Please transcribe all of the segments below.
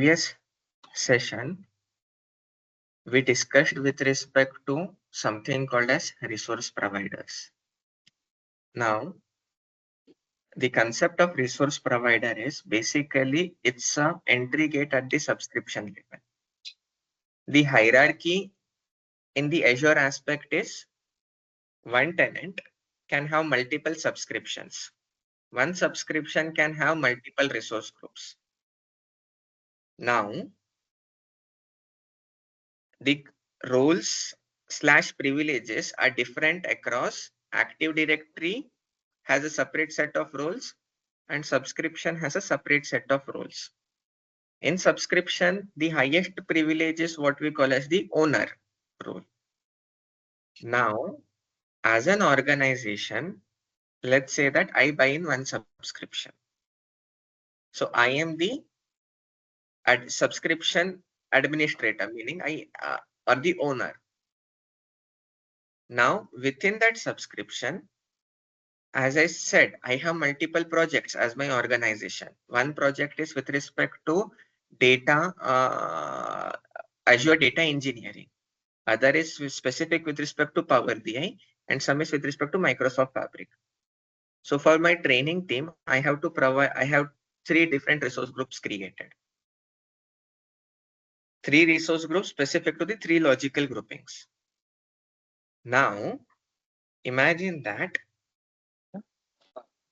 Previous session, we discussed with respect to something called as resource providers. Now, the concept of resource provider is basically it's a entry gate at the subscription level. The hierarchy in the Azure aspect is one tenant can have multiple subscriptions. One subscription can have multiple resource groups. Now, the roles / privileges are different across Active Directory has a separate set of roles and subscription has a separate set of roles. In subscription, the highest privilege is what we call as the owner role. Now, as an organization, let's say that I buy in one subscription. So I am the subscription administrator, meaning I or the owner. Now, within that subscription, as I said, I have multiple projects as my organization. One project is with respect to data, Azure data engineering. Other is specific with respect to Power BI, and some is with respect to Microsoft Fabric. So for my training team, I have three different resource groups created. Three resource groups specific to the three logical groupings. Now, imagine that.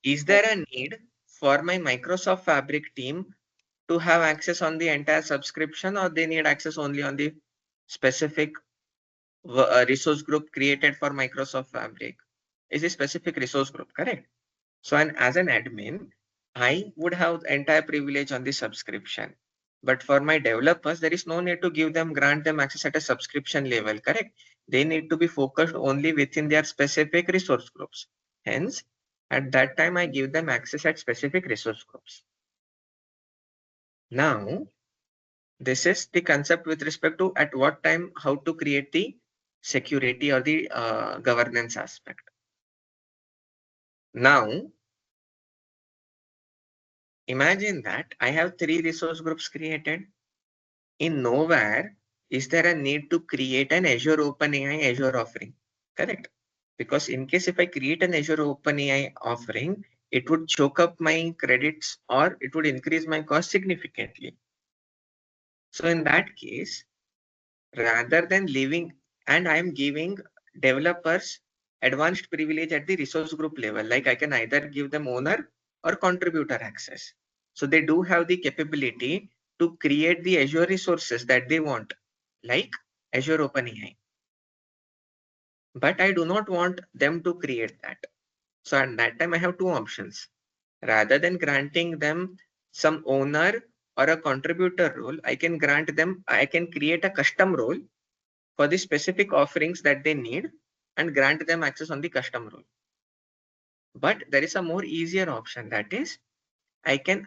Is there a need for my Microsoft Fabric team to have access on the entire subscription, or they need access only on the specific resource group created for Microsoft Fabric? Is a specific resource group, correct? So as an admin, I would have entire privilege on the subscription. But for my developers, there is no need to grant them access at a subscription level, correct? They need to be focused only within their specific resource groups. Hence, at that time, I give them access at specific resource groups. Now, this is the concept with respect to at what time, how to create the security or the governance aspect. Now, imagine that I have three resource groups created. In nowhere is there a need to create an Azure OpenAI Azure offering, correct? Because in case if I create an Azure OpenAI offering, it would choke up my credits or it would increase my cost significantly. So in that case, rather than leaving, and I am giving developers advanced privilege at the resource group level, like I can either give them owner or contributor access. So they do have the capability to create the Azure resources that they want, like Azure OpenAI. But I do not want them to create that. So at that time, I have two options. Rather than granting them some owner or a contributor role, I can create a custom role for the specific offerings that they need and grant them access on the custom role. But there is a more easier option, that is, I can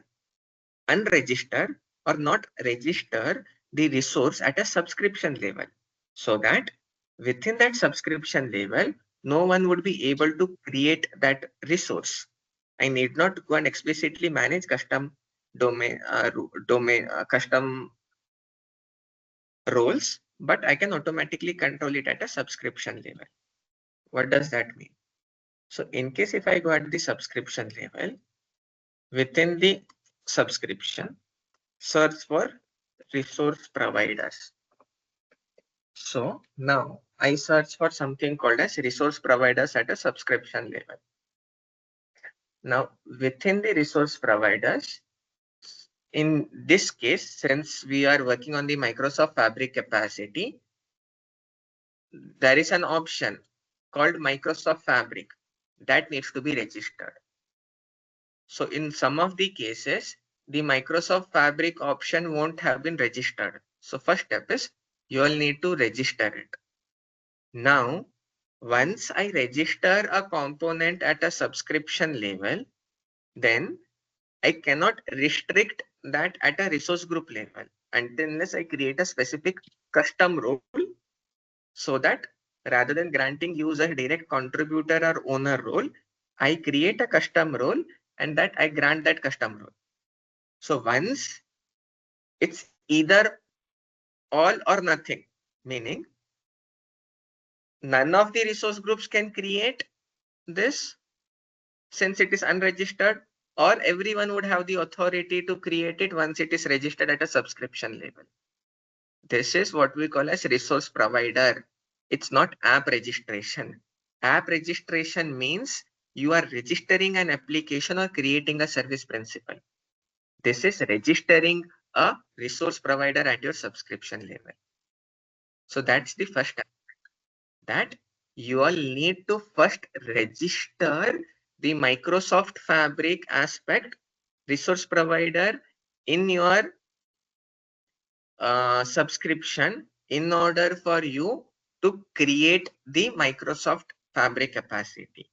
unregister or not register the resource at a subscription level, so that within that subscription level, no one would be able to create that resource. I need not go and explicitly manage custom custom roles, but I can automatically control it at a subscription level. What does that mean? So in case if I go at the subscription level, within the subscription, search for resource providers. So now I search for something called as resource providers at a subscription level. Now within the resource providers, in this case, since we are working on the Microsoft Fabric capacity, there is an option called Microsoft Fabric that needs to be registered. So in some of the cases, the Microsoft Fabric option won't have been registered. So first step is you will need to register it. Now, once I register a component at a subscription level, then I cannot restrict that at a resource group level unless I create a specific custom role, so that rather than granting user direct contributor or owner role, I create a custom role and that I grant that custom role. So once it's either all or nothing, meaning none of the resource groups can create this since it is unregistered, or everyone would have the authority to create it once it is registered at a subscription level. This is what we call as resource provider. It's not app registration. App registration means you are registering an application or creating a service principal. This is registering a resource provider at your subscription level. So that's the first step, that you all need to first register the Microsoft Fabric aspect resource provider in your subscription in order for you to create the Microsoft Fabric capacity.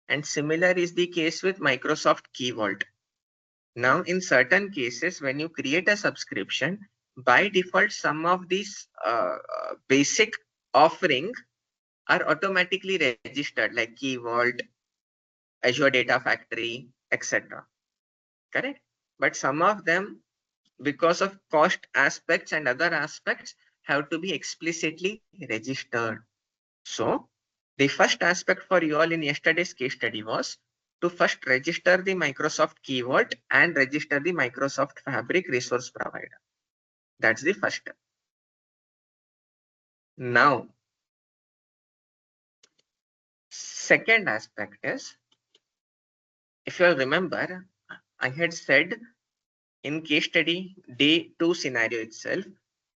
And similar is the case with Microsoft Key Vault. Now, in certain cases, when you create a subscription, by default, some of these basic offerings are automatically registered, like Key Vault, Azure Data Factory, etc. Correct? But some of them, because of cost aspects and other aspects, have to be explicitly registered. So the first aspect for you all in yesterday's case study was to first register the Microsoft Key Vault and register the Microsoft Fabric resource provider. That's the first step. Now, second aspect is, if you all remember, I had said in case study day 2 scenario itself,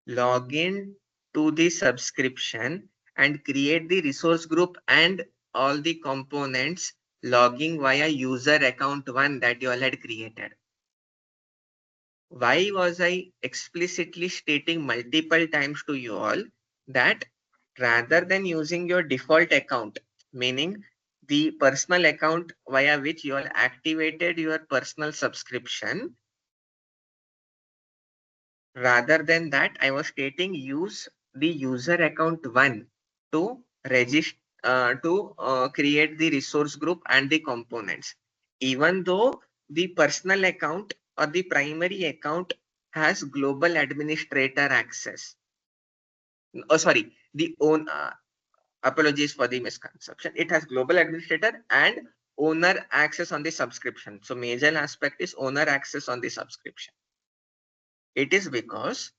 log in to the subscription and create the resource group and all the components logging via user account 1 that you all had created. Why was I explicitly stating multiple times to you all that rather than using your default account, meaning the personal account via which you all activated your personal subscription, rather than that, I was stating use the user account 1 to register create the resource group and the components, even though the personal account or the primary account has global administrator access. Oh, sorry, the own apologies for the misconception. It has global administrator and owner access on the subscription. So major aspect is owner access on the subscription. It is because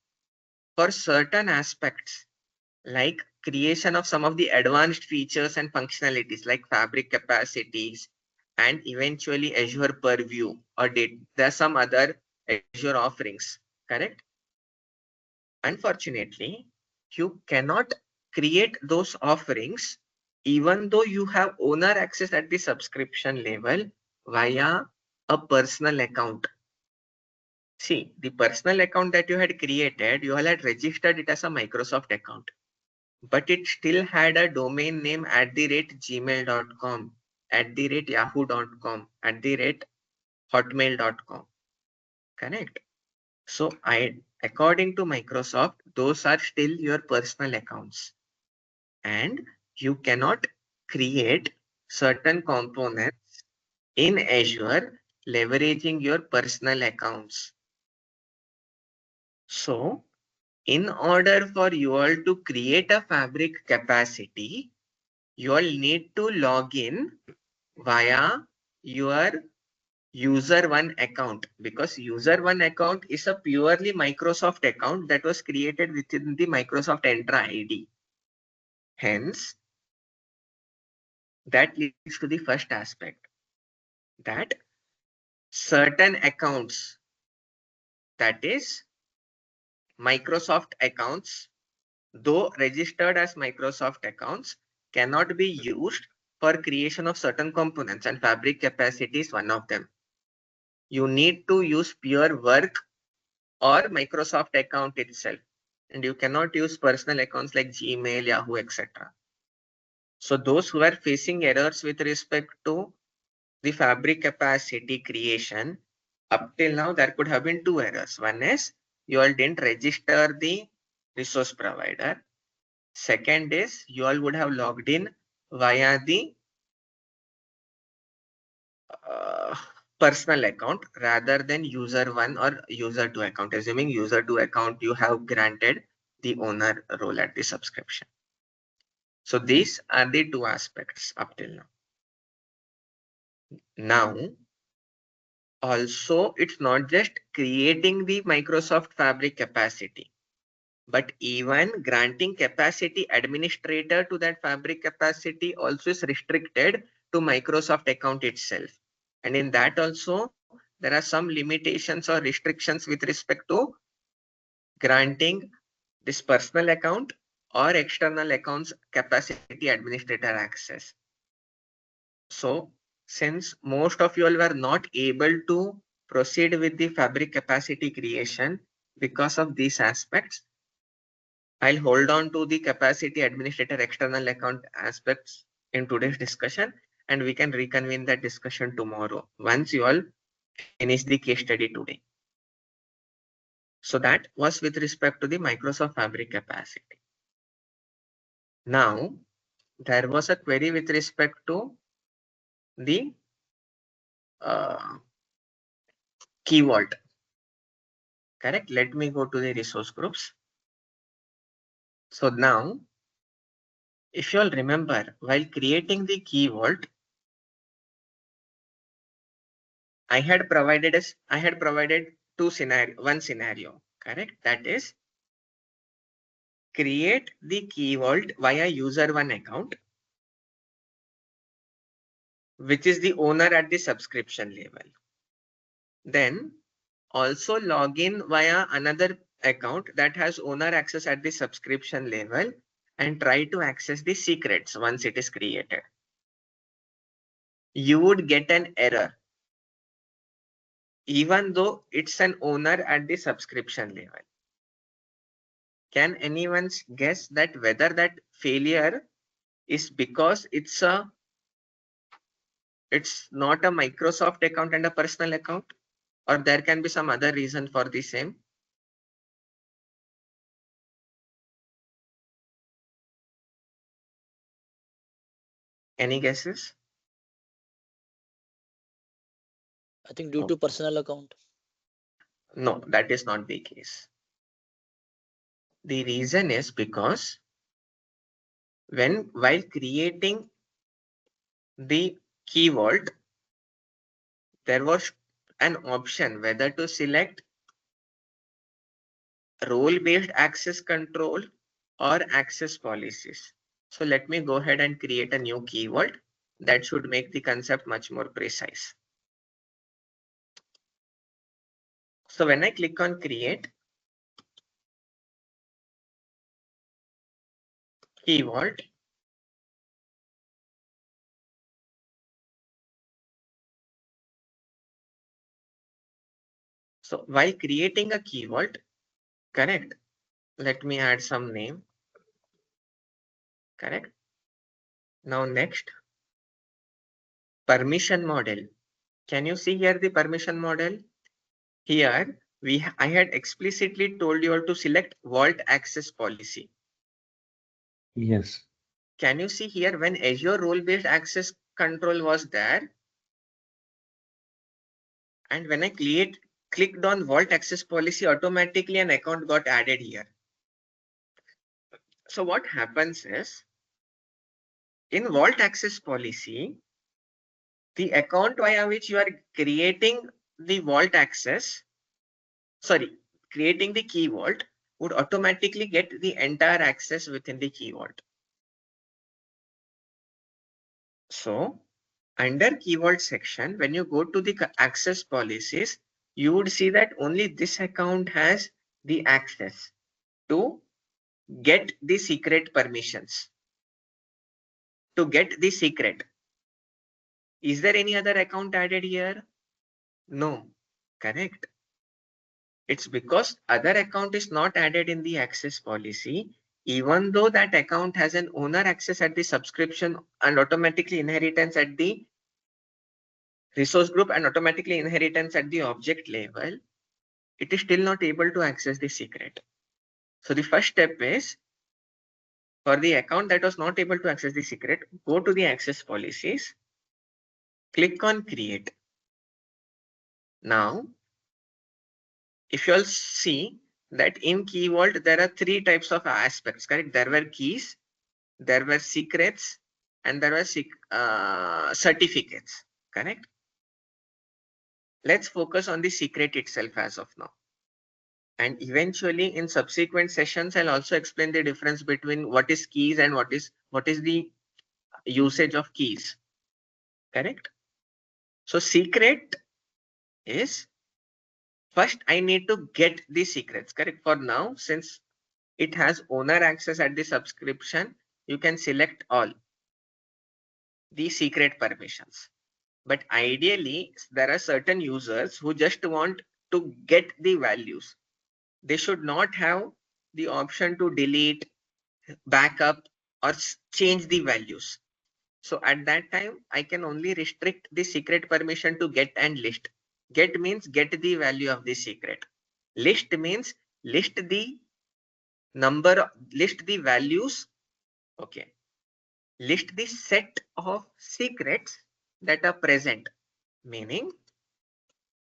for certain aspects like creation of some of the advanced features and functionalities like Fabric capacities and eventually Azure Purview, or there are some other Azure offerings, correct? Unfortunately, you cannot create those offerings even though you have owner access at the subscription level via a personal account. See, the personal account that you had created, you all had registered it as a Microsoft account, but it still had a domain name @gmail.com, @yahoo.com, @hotmail.com. Correct? So according to Microsoft, those are still your personal accounts, and you cannot create certain components in Azure leveraging your personal accounts. So in order for you all to create a Fabric capacity, you all need to log in via your user 1 account, because user 1 account is a purely Microsoft account that was created within the Microsoft Entra ID. Hence, that leads to the first aspect, that certain accounts, that is Microsoft accounts, though registered as Microsoft accounts, cannot be used for creation of certain components, and Fabric capacity is one of them. You need to use pure work or Microsoft account itself, and you cannot use personal accounts like Gmail, Yahoo, etc. So those who are facing errors with respect to the Fabric capacity creation, up till now there could have been two errors. One is you all didn't register the resource provider. Second is you all would have logged in via the personal account rather than user 1 or user 2 account. Assuming user 2 account, you have granted the owner role at the subscription. So these are the two aspects up till now. Now, also, it's not just creating the Microsoft Fabric capacity, but even granting capacity administrator to that Fabric capacity also is restricted to Microsoft account itself. And in that also, there are some limitations or restrictions with respect to granting this personal account or external accounts capacity administrator access. So since most of you all were not able to proceed with the Fabric capacity creation because of these aspects, I'll hold on to the capacity administrator external account aspects in today's discussion, and we can reconvene that discussion tomorrow once you all finish the case study today. So that was with respect to the Microsoft Fabric capacity. Now, there was a query with respect to the Key Vault. Correct. Let me go to the resource groups. So now, if you all remember, while creating the Key Vault, I had provided one scenario, correct? That is, create the Key Vault via user 1 account, which is the owner at the subscription level. Then also log in via another account that has owner access at the subscription level and try to access the secrets once it is created. You would get an error, even though it's an owner at the subscription level. Can anyone guess that whether that failure is because it's not a Microsoft account and a personal account, or there can be some other reason for the same? Any guesses? I think due to personal account. No, that is not the case. The reason is because while creating the Key Vault, there was an option whether to select role-based access control or access policies. So let me go ahead and create a new Key Vault that should make the concept much more precise. So when I click on create Key Vault, so while creating a Key Vault, correct, let me add some name, correct. Now next, permission model. Can you see here the permission model? Here I had explicitly told you all to select Vault access policy. Yes. Can you see here when Azure role-based access control was there, and when I clicked on Vault access policy, automatically an account got added here. So what happens is, in Vault access policy, the account via which you are creating the Vault access, creating the Key Vault, would automatically get the entire access within the Key Vault. So under Key Vault section, when you go to the access policies, you would see that only this account has the access to get the secret permissions. To get the secret. Is there any other account added here? No, correct. It's because other account is not added in the access policy, even though that account has an owner access at the subscription and automatically inheritance at the resource group and automatically inheritance at the object level, it is still not able to access the secret. So the first step is, for the account that was not able to access the secret, go to the access policies, click on create. Now, if you all see that in Key Vault, there are three types of aspects, correct? There were keys, there were secrets, and there were certificates, correct? Let's focus on the secret itself as of now. And eventually in subsequent sessions, I'll also explain the difference between what is keys and what is the usage of keys, correct? So secret is, first I need to get the secrets, correct? For now, since it has owner access at the subscription, you can select all the secret permissions. But ideally, there are certain users who just want to get the values. They should not have the option to delete, backup, or change the values. So at that time, I can only restrict the secret permission to get and list. Get means get the value of the secret. List means list the list the values. Okay. List the set of secrets that are present. Meaning,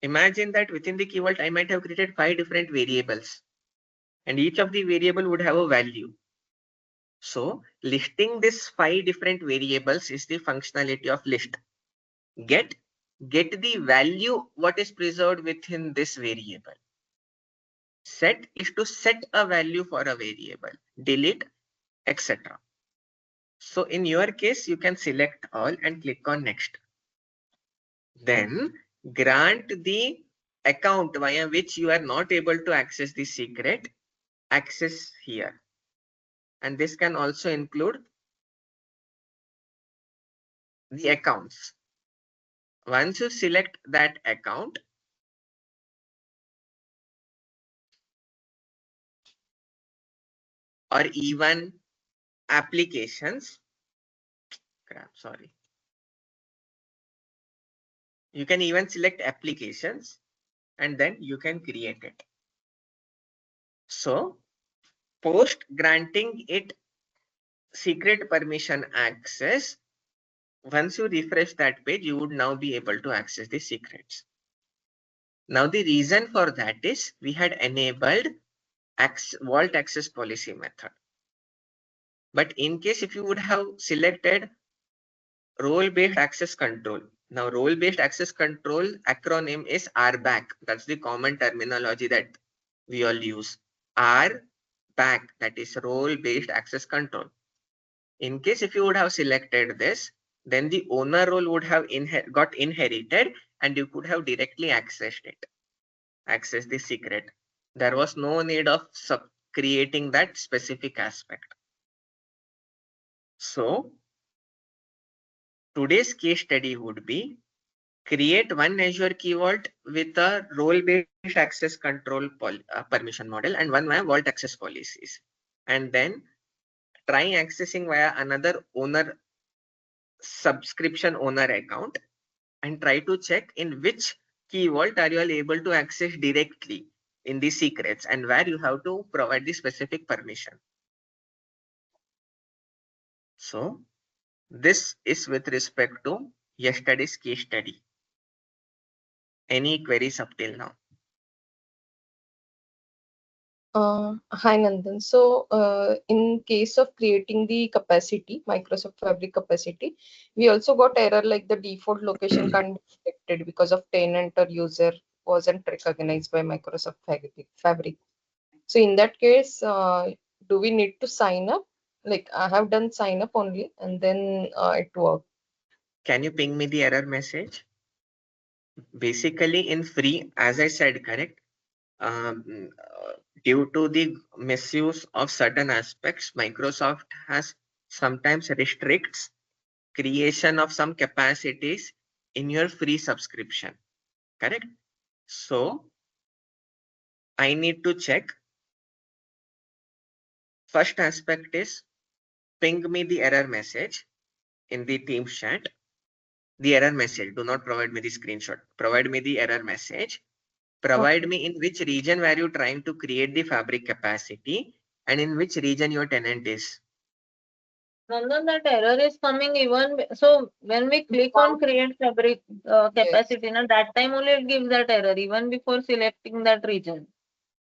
imagine that within the Key Vault, I might have created 5 different variables, and each of the variable would have a value. So listing these 5 different variables is the functionality of list. Get the value what is preserved within this variable. Set is to set a value for a variable. Delete, etc. So in your case, you can select all and click on next. Then grant the account via which you are not able to access the secret access here. And this can also include the accounts. Once you select that account, or even applications, sorry. You can even select applications and then you can create it. So post granting it secret permission access, once you refresh that page, you would now be able to access the secrets. Now the reason for that is we had enabled Vault access policy method. But in case if you would have selected role-based access control. Now role-based access control acronym is RBAC. That's the common terminology that we all use. RBAC, that is role-based access control. In case if you would have selected this, then the owner role would have got inherited and you could have directly accessed it. Access the secret. There was no need of creating that specific aspect. So today's case study would be create one Azure Key Vault with a role-based access control permission model and one via Vault access policies. And then try accessing via another owner subscription owner account and try to check in which Key Vault are you all able to access directly in the secrets and where you have to provide the specific permission. So this is with respect to yesterday's case study. Any queries up till now? Hi Nandan. So in case of creating the capacity, Microsoft Fabric capacity, we also got error like the default location can't be detected because of tenant or user wasn't recognized by Microsoft Fabric. So in that case, do we need to sign up? Like I have done sign up only and then it worked. Can you ping me the error message? Basically in free, as I said, correct? Due to the misuse of certain aspects, Microsoft has sometimes restricts creation of some capacities in your free subscription, correct? So I need to check. First aspect is ping me the error message in the Teams chat. The error message, do not provide me the screenshot. Provide me the error message. Provide me in which region were you trying to create the Fabric capacity and in which region your tenant is. Nandan, that error is coming even so when we click on create fabric capacity, now that time only it gives that error even before selecting that region.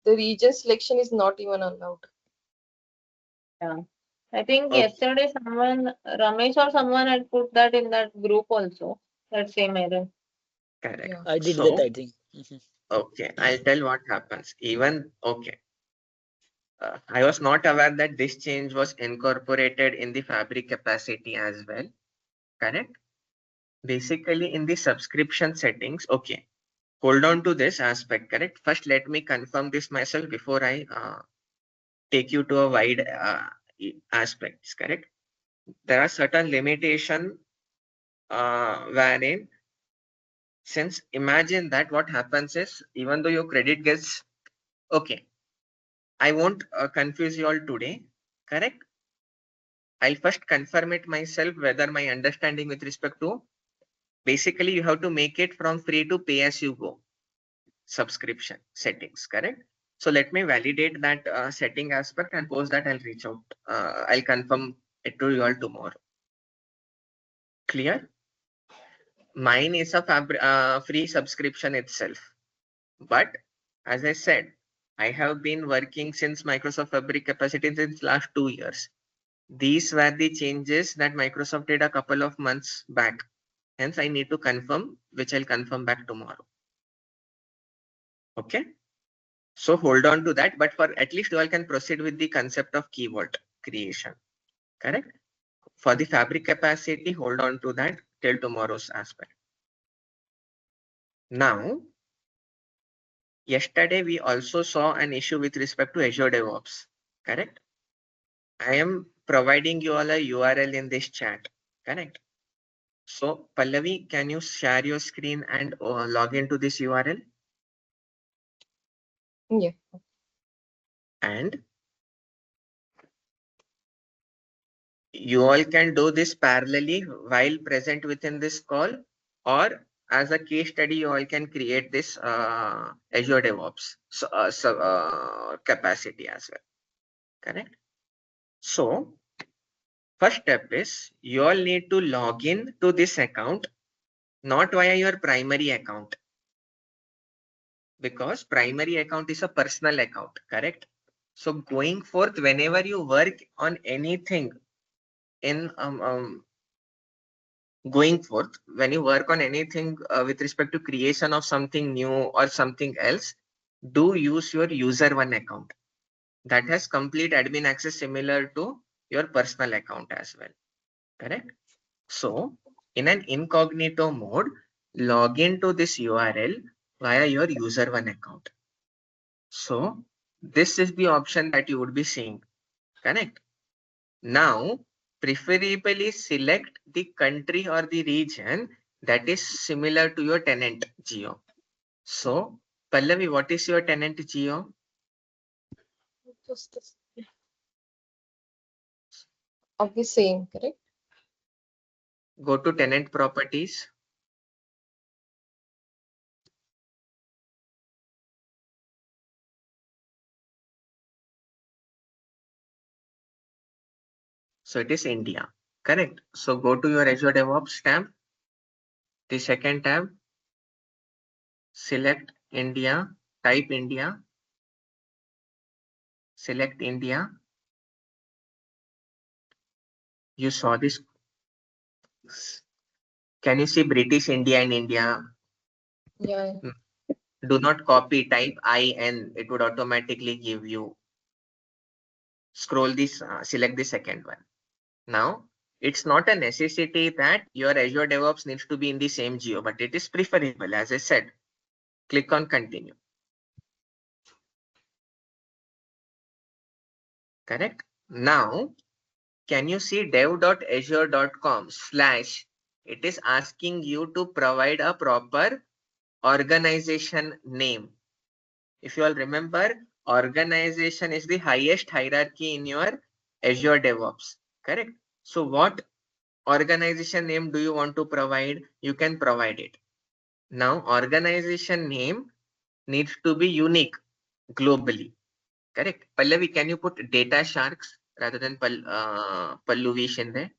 The region selection is not even allowed. Yeah. I think Okay. yesterday someone, Ramesh or someone had put that in that group also, that same error. Correct. Yeah. I did So, that, I think. okay, I'll tell what happens. Even, okay. I was not aware that this change was incorporated in the fabric capacity as well. Correct? Basically, in the subscription settings, okay. Hold on to this aspect, correct? First, let me confirm this myself before I take you to a wide aspects, correct? There are certain limitation wherein, since imagine that what happens is, even though your credit gets, okay, I won't confuse you all today, correct? I'll first confirm it myself whether my understanding with respect to, basically you have to make it from free to pay as you go subscription settings, correct? So let me validate that setting aspect, and post that I'll reach out. I'll confirm it to you all tomorrow. Clear? Mine is a free subscription itself. But as I said, I have been working since Microsoft Fabric capacity since last 2 years. These were the changes that Microsoft did a couple of months back. Hence, I need to confirm, which I'll confirm back tomorrow. Okay. So hold on to that, but for at least you all can proceed with the concept of key vault creation. Correct? For the fabric capacity, hold on to that till tomorrow's aspect. Now, yesterday we also saw an issue with respect to Azure DevOps. Correct? I am providing you all a URL in this chat. Correct? So Pallavi, can you share your screen and log into this URL? Yeah. And you all can do this parallelly while present within this call, or as a case study, you all can create this Azure DevOps capacity as well. Correct? So first step is you all need to log in to this account, not via your primary account, because primary account is a personal account. Correct? So going forth, whenever you work on anything in going forth, when you work on anything with respect to creation of something new or something else, do use your user one account that has complete admin access similar to your personal account as well. Correct? So in an incognito mode, log into this URL via your user one account. So this is the option that you would be seeing. Correct? Now, preferably select the country or the region that is similar to your tenant geo. So, Pallavi, what is your tenant geo? Just of the same, correct? Go to tenant properties. So it is India. Correct. So go to your Azure DevOps tab. The second tab. Select India. Type India. Select India. You saw this. Can you see British India and India? Yeah. Do not copy, type IN. It would automatically give you. Scroll this, select the second one. Now, it's not a necessity that your Azure DevOps needs to be in the same geo, but it is preferable. As I said, click on continue. Correct? Now, can you see dev.azure.com/? It is asking you to provide a proper organization name. If you all remember, organization is the highest hierarchy in your Azure DevOps. Correct? So what organization name do you want to provide? You can provide it. Now, organization name needs to be unique globally. Correct? Pallavi, can you put Data Sharks rather than Pallavi Shinde.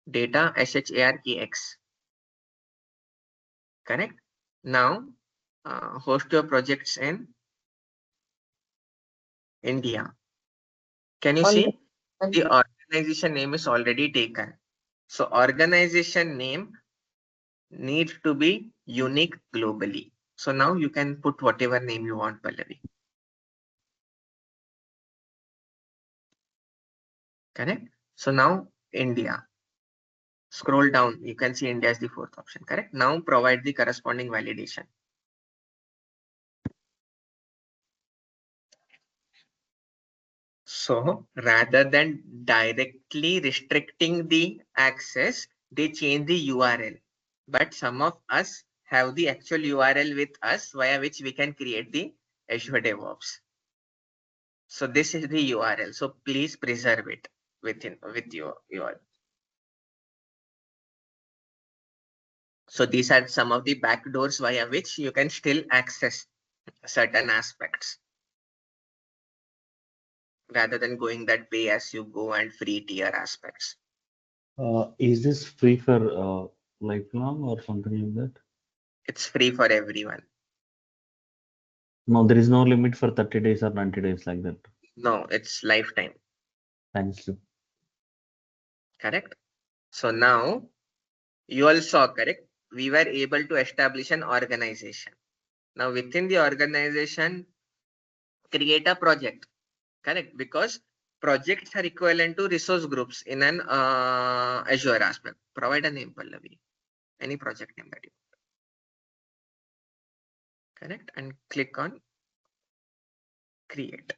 Data SHARKX. Correct. Now host your projects in India. Can you On see the the organization name is already taken? So organization name needs to be unique globally. So now you can put whatever name you want, Pallavi. Correct. So now India. Scroll down, you can see India is the fourth option. Correct. Now provide the corresponding validation. So rather than directly restricting the access, they change the URL. But some of us have the actual URL with us via which we can create the Azure DevOps. So this is the URL. So please preserve it with your URL. So these are some of the backdoors via which you can still access certain aspects, rather than going that pay as you go and free tier aspects. Is this free for lifelong or something like that? It's free for everyone. No, there is no limit for 30 days or 90 days like that. No, it's lifetime. Thank you. Correct. So now you all saw, correct? We were able to establish an organization. Now within the organization, create a project. Correct, because projects are equivalent to resource groups in an Azure aspect. Provide a name, Pallavi. Any project name that you want. Correct, and click on create.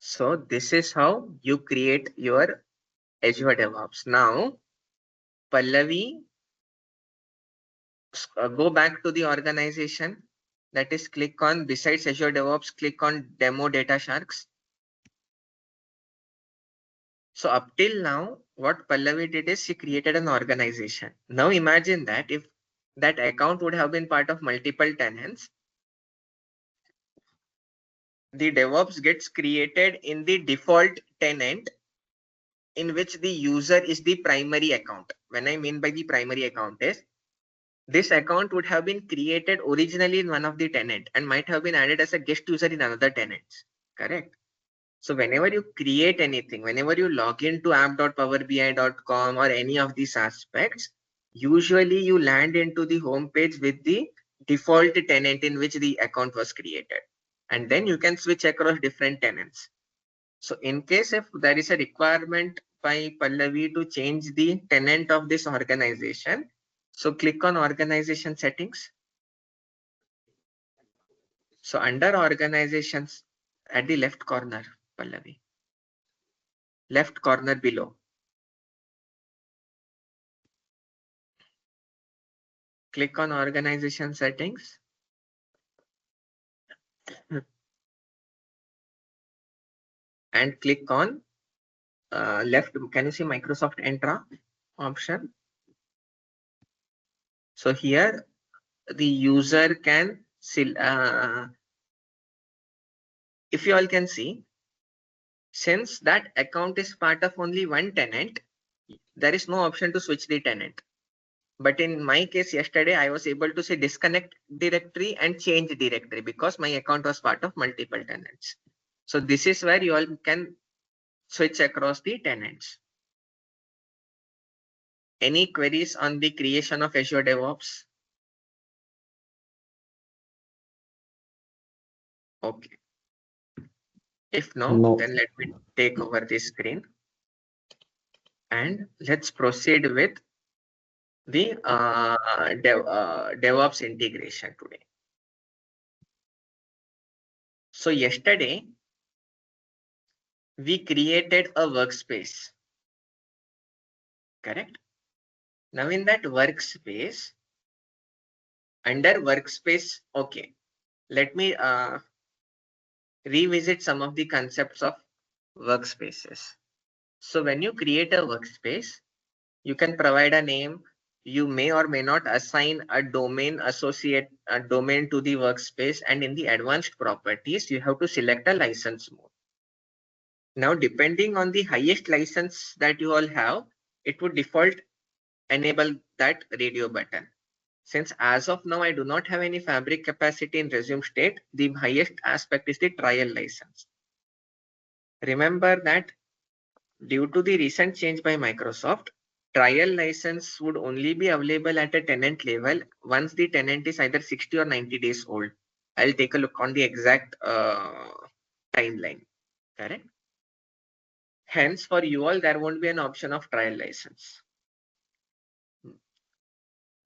So this is how you create your Azure DevOps. Now, Pallavi, go back to the organization. That is, click on, besides Azure DevOps, click on Demo Data Sharks. So up till now, what Pallavi did is she created an organization. Now imagine that if that account would have been part of multiple tenants, the DevOps gets created in the default tenant in which the user is the primary account. When I mean by the primary account is, this account would have been created originally in one of the tenant and might have been added as a guest user in another tenants. Correct. So whenever you create anything, whenever you log into app.powerbi.com or any of these aspects, usually you land into the home page with the default tenant in which the account was created. And then you can switch across different tenants. So in case if there is a requirement by Pallavi to change the tenant of this organization, so click on organization settings. So under organizations at the left corner, Pallavi, left corner below, click on organization settings. And click on left. Can you see Microsoft Entra option? So here the user can if you all can see, since that account is part of only one tenant, there is no option to switch the tenant. But in my case yesterday, I was able to say disconnect directory and change directory because my account was part of multiple tenants. So this is where you all can switch across the tenants. Any queries on the creation of Azure DevOps? Okay. If no, then let me take over the screen and let's proceed with the DevOps integration today. So yesterday, we created a workspace, correct? Now in that workspace, under workspace, okay, let me revisit some of the concepts of workspaces. So when you create a workspace, you can provide a name, you may or may not assign a domain to the workspace, and in the advanced properties, you have to select a license mode. Now, depending on the highest license that you all have, it would default enable that radio button. Since as of now, I do not have any Fabric capacity in resume state, the highest aspect is the trial license. Remember that due to the recent change by Microsoft, trial license would only be available at a tenant level once the tenant is either 60 or 90 days old. I'll take a look on the exact timeline. Correct? Hence, for you all, there won't be an option of trial license.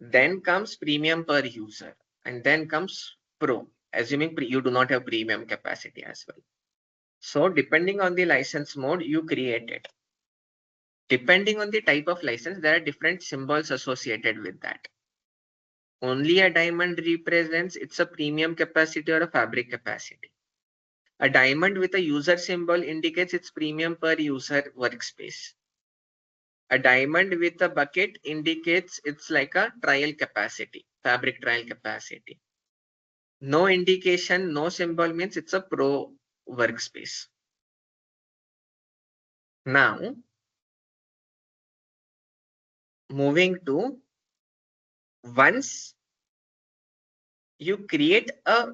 Then comes premium per user, and then comes pro, assuming you do not have premium capacity as well. So depending on the license mode you create it. Depending on the type of license, there are different symbols associated with that. Only a diamond represents it's a premium capacity or a Fabric capacity. A diamond with a user symbol indicates its premium per user workspace. A diamond with a bucket indicates it's like a trial capacity, Fabric trial capacity. No indication, no symbol means it's a pro workspace. Now, moving to, once you create a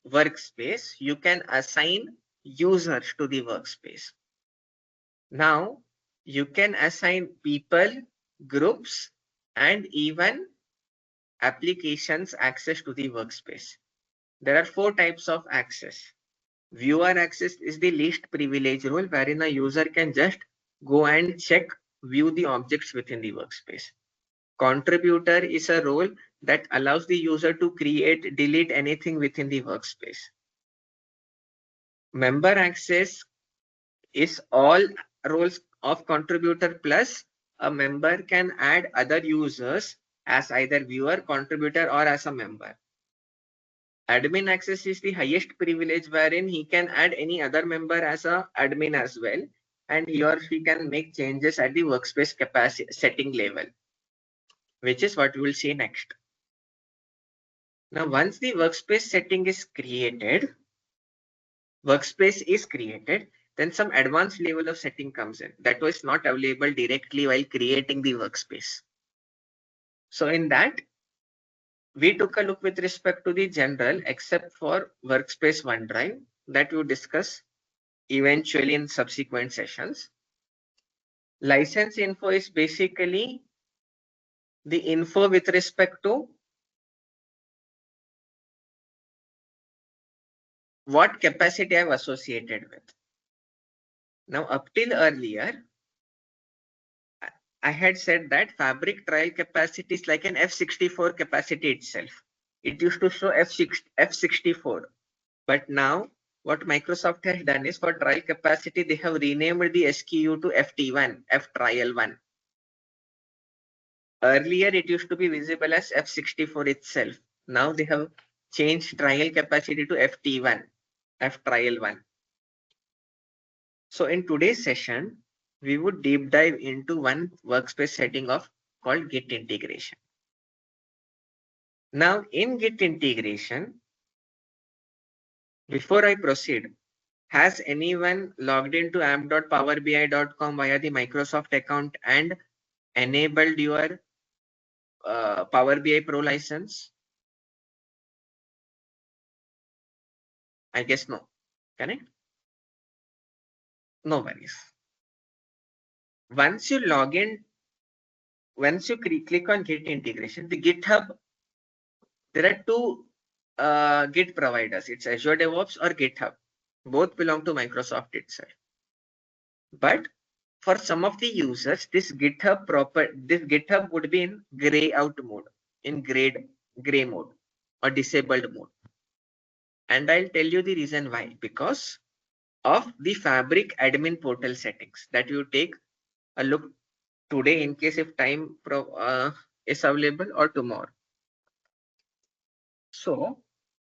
workspace, you can assign users to the workspace. Now, you can assign people, groups, and even applications access to the workspace. There are 4 types of access. Viewer access is the least privilege role, wherein a user can just go and check, view the objects within the workspace. Contributor is a role that allows the user to create, delete anything within the workspace. Member access is all roles of contributor, plus a member can add other users as either viewer, contributor, or as a member. Admin access is the highest privilege, wherein he can add any other member as a admin as well, and he or she can make changes at the workspace capacity setting level, which is what we will see next. Now, once the workspace setting is created, then some advanced level of setting comes in that was not available directly while creating the workspace. So in that, we took a look with respect to the general, except for Workspace OneDrive that we discuss eventually in subsequent sessions. License info is basically the info with respect to what capacity I have associated with. Now, up till earlier, I had said that Fabric trial capacity is like an F64 capacity itself. It used to show F64, but now what Microsoft has done is, for trial capacity, they have renamed the SKU to FT1, F trial 1. Earlier, it used to be visible as F64 itself. Now they have changed trial capacity to FT1, F trial 1. So in today's session, we would deep dive into one workspace setting called Git integration. Now in Git integration, before I proceed, has anyone logged into app.powerbi.com via the Microsoft account and enabled your Power BI Pro license? I guess no. Correct? No worries. Once you log in, once you click on Git integration, the GitHub, there are 2 Git providers. It's Azure DevOps or GitHub. Both belong to Microsoft itself. But for some of the users, this GitHub would be in gray out mode, in gray mode or disabled mode. And I'll tell you the reason why. Because of the Fabric admin portal settings that you take a look today, in case if time is available, or tomorrow. So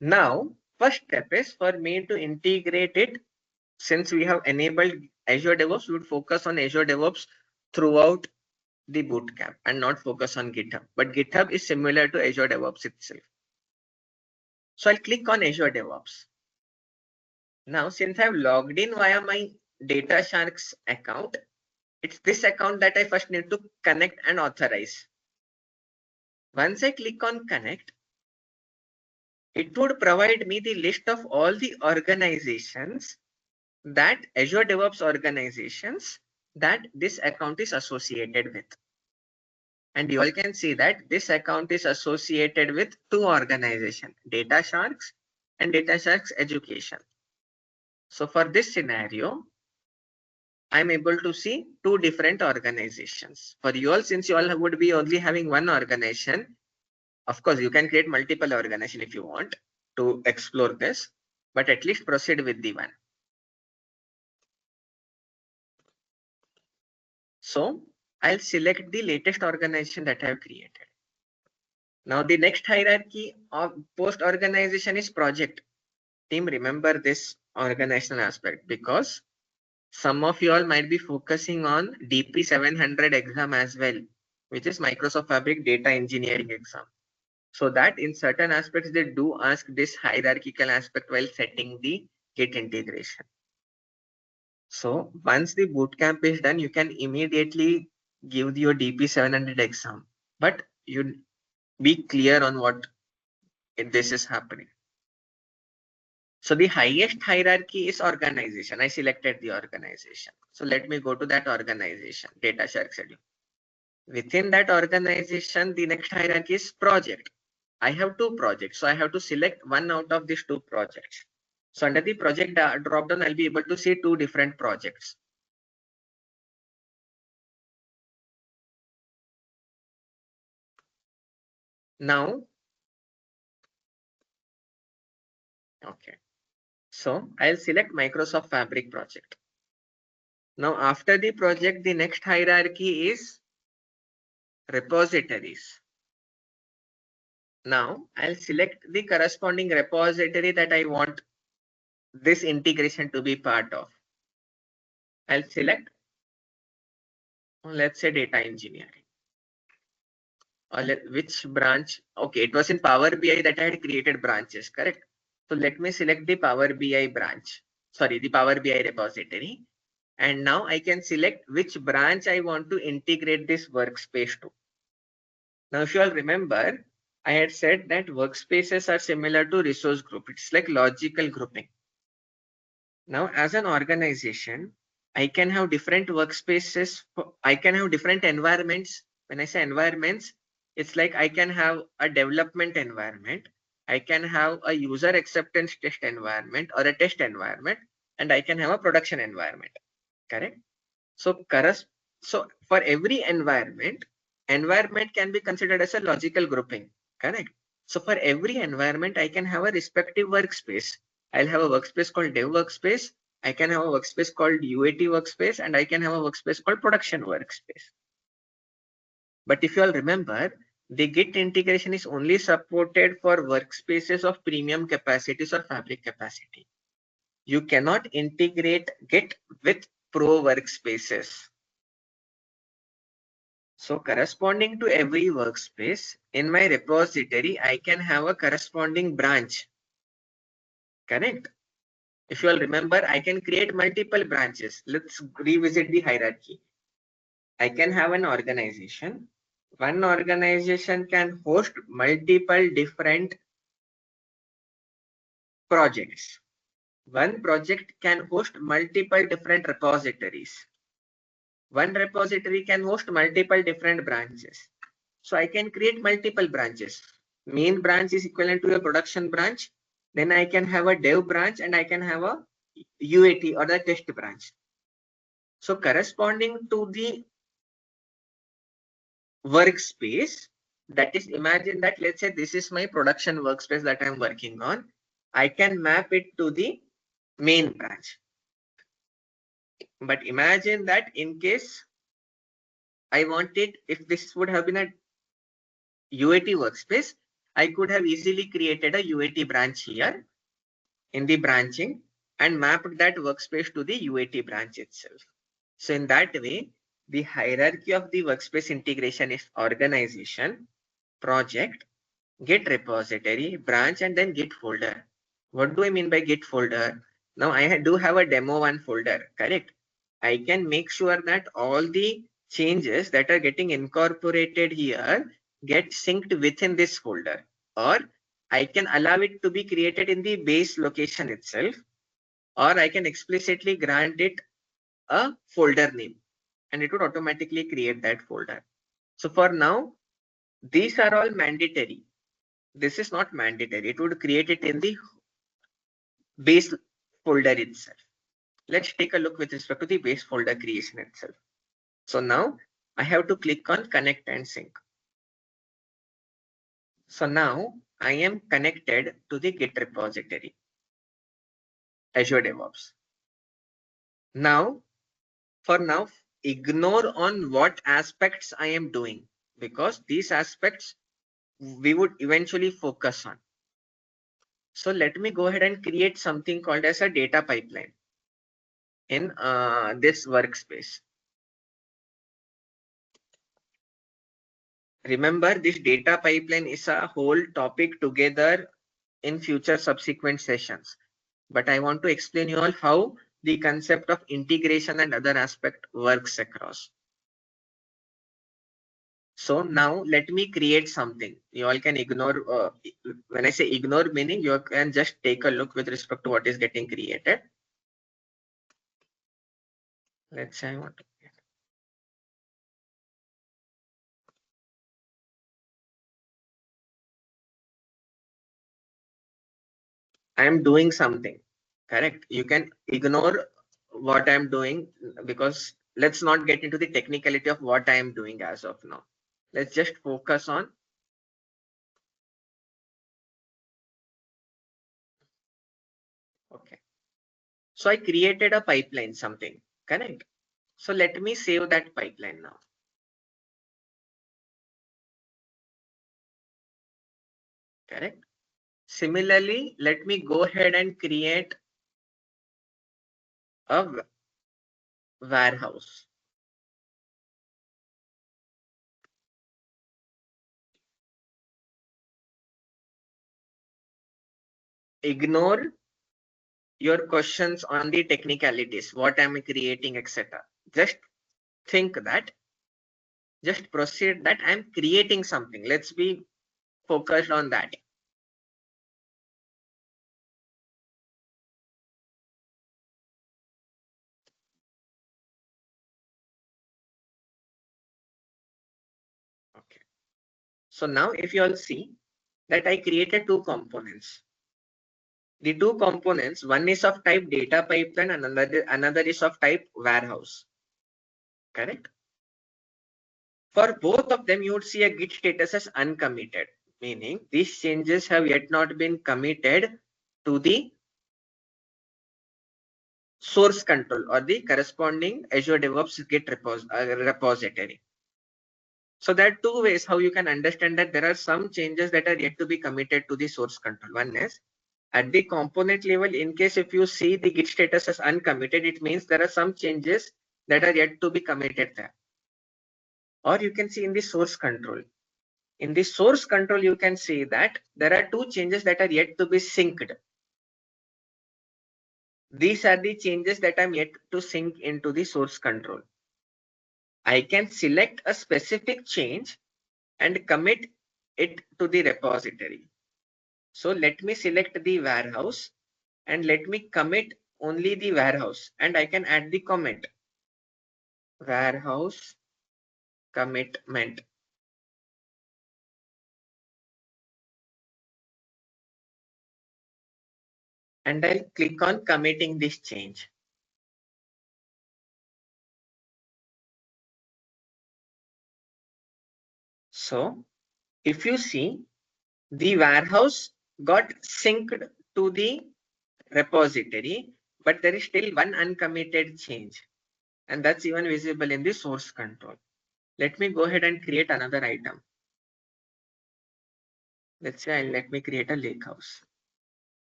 now, first step is for me to integrate it. Since we have enabled Azure DevOps, we would focus on Azure DevOps throughout the bootcamp and not focus on GitHub. But GitHub is similar to Azure DevOps itself. So I'll click on Azure DevOps. Now, since I've logged in via my DataSharks account, it's this account that I first need to connect and authorize. Once I click on connect, it would provide me the list of all the organizations that Azure DevOps organizations that this account is associated with. And you all can see that this account is associated with two organizations, DataSharks and DataSharks Education. So for this scenario, I'm able to see two different organizations. For you all, since you all would be only having one organization, of course, you can create multiple organizations if you want to explore this, but at least proceed with the one. So I'll select the latest organization that I have created. Now the next hierarchy of post organization is project. Team, remember this organizational aspect because some of you all might be focusing on DP 700 exam as well, which is Microsoft Fabric Data Engineering exam. So that in certain aspects, they do ask this hierarchical aspect while setting the Git integration. So once the bootcamp is done, you can immediately give your DP 700 exam, but you be clear on what this is happening. So the highest hierarchy is organization. I selected the organization. So let me go to that organization, DataSharks Edu. Within that organization, the next hierarchy is project. I have two projects, so I have to select one out of these two projects. So under the project dropdown, I'll be able to see two different projects. Now, okay. So I'll select Microsoft Fabric project. Now after the project, the next hierarchy is repositories. Now I'll select the corresponding repository that I want this integration to be part of. I'll select, let's say, data engineering. Or which branch? Okay, it was in Power BI that I had created branches, correct? So let me select the Power BI branch, sorry, the Power BI repository. And now I can select which branch I want to integrate this workspace to. Now, if you all remember, I had said that workspaces are similar to resource group. It's like logical grouping. Now, as an organization, I can have different workspaces. I can have different environments. When I say environments, it's like I can have a development environment. I can have a user acceptance test environment or a test environment, and I can have a production environment. Correct? So for every environment can be considered as a logical grouping. Correct? So for every environment, I can have a respective workspace. I'll have a workspace called dev workspace. I can have a workspace called UAT workspace, and I can have a workspace called production workspace. But if you all remember, the Git integration is only supported for workspaces of premium capacities or fabric capacity. You cannot integrate Git with pro workspaces. So corresponding to every workspace in my repository, I can have a corresponding branch. Correct? If you all remember, I can create multiple branches. Let's revisit the hierarchy. I can have an organization. One organization can host multiple different projects. One project can host multiple different repositories. One repository can host multiple different branches. So I can create multiple branches. Main branch is equivalent to a production branch. Then I can have a dev branch and I can have a UAT or the test branch. So corresponding to the workspace, that is, imagine that, let's say this is my production workspace that I'm working on. I can map it to the main branch. But imagine that in case I wanted, if this would have been a UAT workspace, I could have easily created a UAT branch here in the branching and mapped that workspace to the UAT branch itself. So in that way, the hierarchy of the workspace integration is organization, project, Git repository, branch, and then Git folder. What do I mean by Git folder? Now I do have a demo one folder, correct? I can make sure that all the changes that are getting incorporated here get synced within this folder, or I can allow it to be created in the base location itself, or I can explicitly grant it a folder name and it would automatically create that folder. So for now, these are all mandatory. This is not mandatory. It would create it in the base folder itself. Let's take a look with respect to the base folder creation itself. So now I have to click on connect and sync. So now I am connected to the Git repository, Azure DevOps. Now, for now, ignore on what aspects I am doing, because these aspects we would eventually focus on. So let me go ahead and create something called as a data pipeline in this workspace. Remember, this data pipeline is a whole topic together in future subsequent sessions. But I want to explain you all how the concept of integration and other aspect works across. So now let me create something. You all can ignore, when I say ignore, meaning you can just take a look with respect to what is getting created. Let's say I want to create. I am doing something, correct? You can ignore what I'm doing, because let's not get into the technicality of what I am doing as of now. Let's just focus on. Okay. So I created a pipeline, something, correct? So let me save that pipeline now. Correct. Similarly, let me go ahead and create a warehouse. Ignore your questions on the technicalities, what I'm creating, etc. Just think that, just proceed that I'm creating something. Let's be focused on that. Okay. So now if you all see that I created two components. The two components, one is of type data pipeline and another is of type warehouse. Correct? For both of them, you would see a Git status as uncommitted, meaning these changes have yet not been committed to the source control or the corresponding Azure DevOps Git repository. So there are two ways how you can understand that there are some changes that are yet to be committed to the source control. One is at the component level, in case if you see the Git status as uncommitted, it means there are some changes that are yet to be committed there. Or you can see in the source control. In the source control, you can see that there are two changes that are yet to be synced. These are the changes that I'm yet to sync into the source control. I can select a specific change and commit it to the repository. So let me select the warehouse and let me commit only the warehouse, and I can add the comment warehouse commitment. And I'll click on committing this change. So if you see, the warehouse got synced to the repository, but there is still one uncommitted change, and that's even visible in the source control. Let me go ahead and create another item. Let's say let me create a lake house.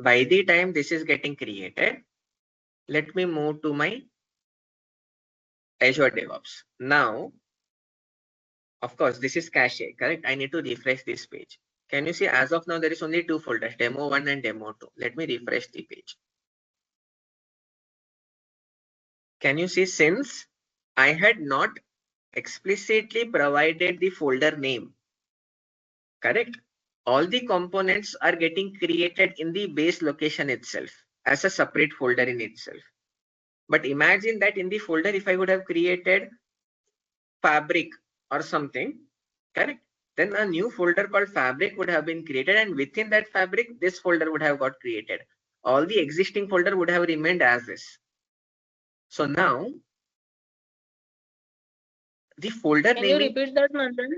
by the time this is getting created, let me move to my Azure DevOps. Now, of course, this is cache, correct? I need to refresh this page. Can you see as of now, there is only two folders, demo 1 and demo 2. Let me refresh the page. Can you see, since I had not explicitly provided the folder name, correct? All the components are getting created in the base location itself as a separate folder in itself. But imagine that in the folder, if I would have created fabric or something, correct? Then a new folder called fabric would have been created, and within that fabric, this folder would have got created. All the existing folder would have remained as is. So now the folder Can you naming. repeat that, Nandan?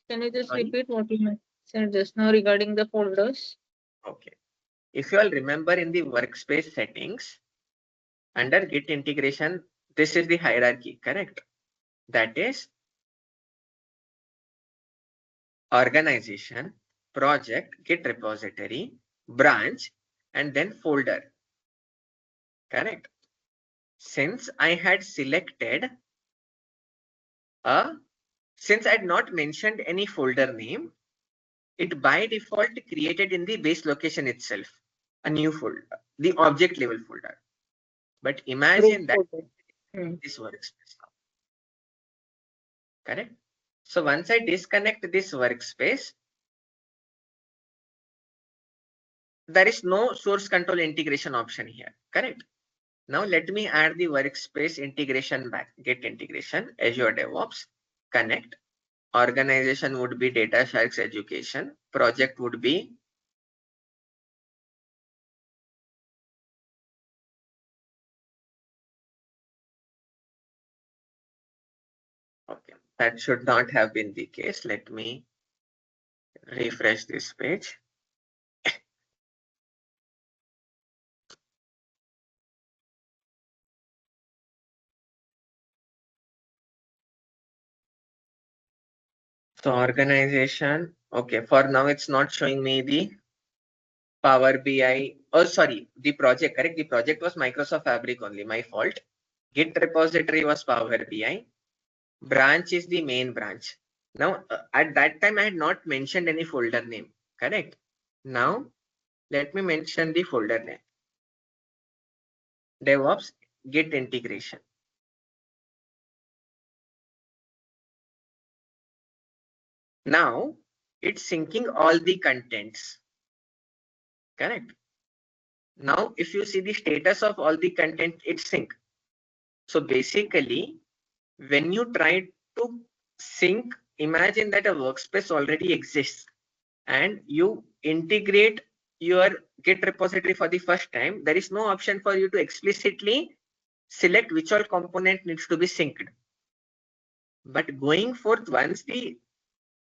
Can you just Sorry? repeat what you said just now regarding the folders? Okay. If you all remember in the workspace settings, under Git integration, this is the hierarchy, correct? That is organization, project, Git repository, branch, and then folder, correct? Since I had selected since I had not mentioned any folder name, it by default created in the base location itself a new folder, the object level folder. But imagine that this workspace now, correct? So once I disconnect this workspace, there is no source control integration option here, correct? Now let me add the workspace integration back. Git integration, Azure DevOps, connect. Organization would be DataSharks Education. Project would be okay. That should not have been the case. Let me refresh this page. So organization, okay, for now it's not showing me the Power BI. Oh, sorry, the project, correct? The project was Microsoft Fabric only, my fault. Git repository was Power BI. Branch is the main branch. Now, at that time, I had not mentioned any folder name, correct? Now, let me mention the folder name. DevOps Git integration. Now, it's syncing all the contents, correct? Now, if you see the status of all the content, it's sync. So basically, when you try to sync, imagine that a workspace already exists and you integrate your Git repository for the first time. There is no option for you to explicitly select which all component needs to be synced. But going forth, once the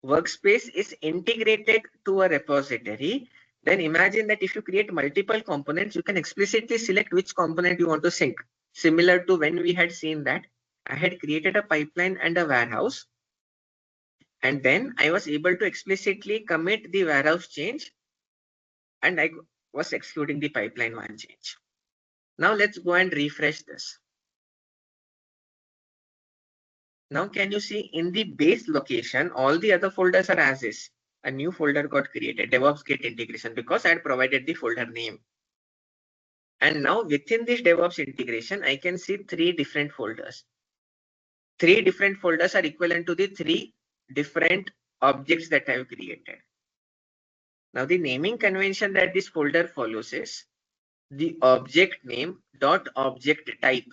workspace is integrated to a repository, then imagine that if you create multiple components, you can explicitly select which component you want to sync. Similar to when we had seen that I had created a pipeline and a warehouse, and then I was able to explicitly commit the warehouse change, and I was excluding the pipeline one change. Now let's go and refresh this. Now can you see in the base location, all the other folders are as is. A new folder got created, DevOps Git integration, because I had provided the folder name. And now within this DevOps integration, I can see three different folders. Three different folders are equivalent to the three different objects that I have created. Now the naming convention that this folder follows is the object name dot object type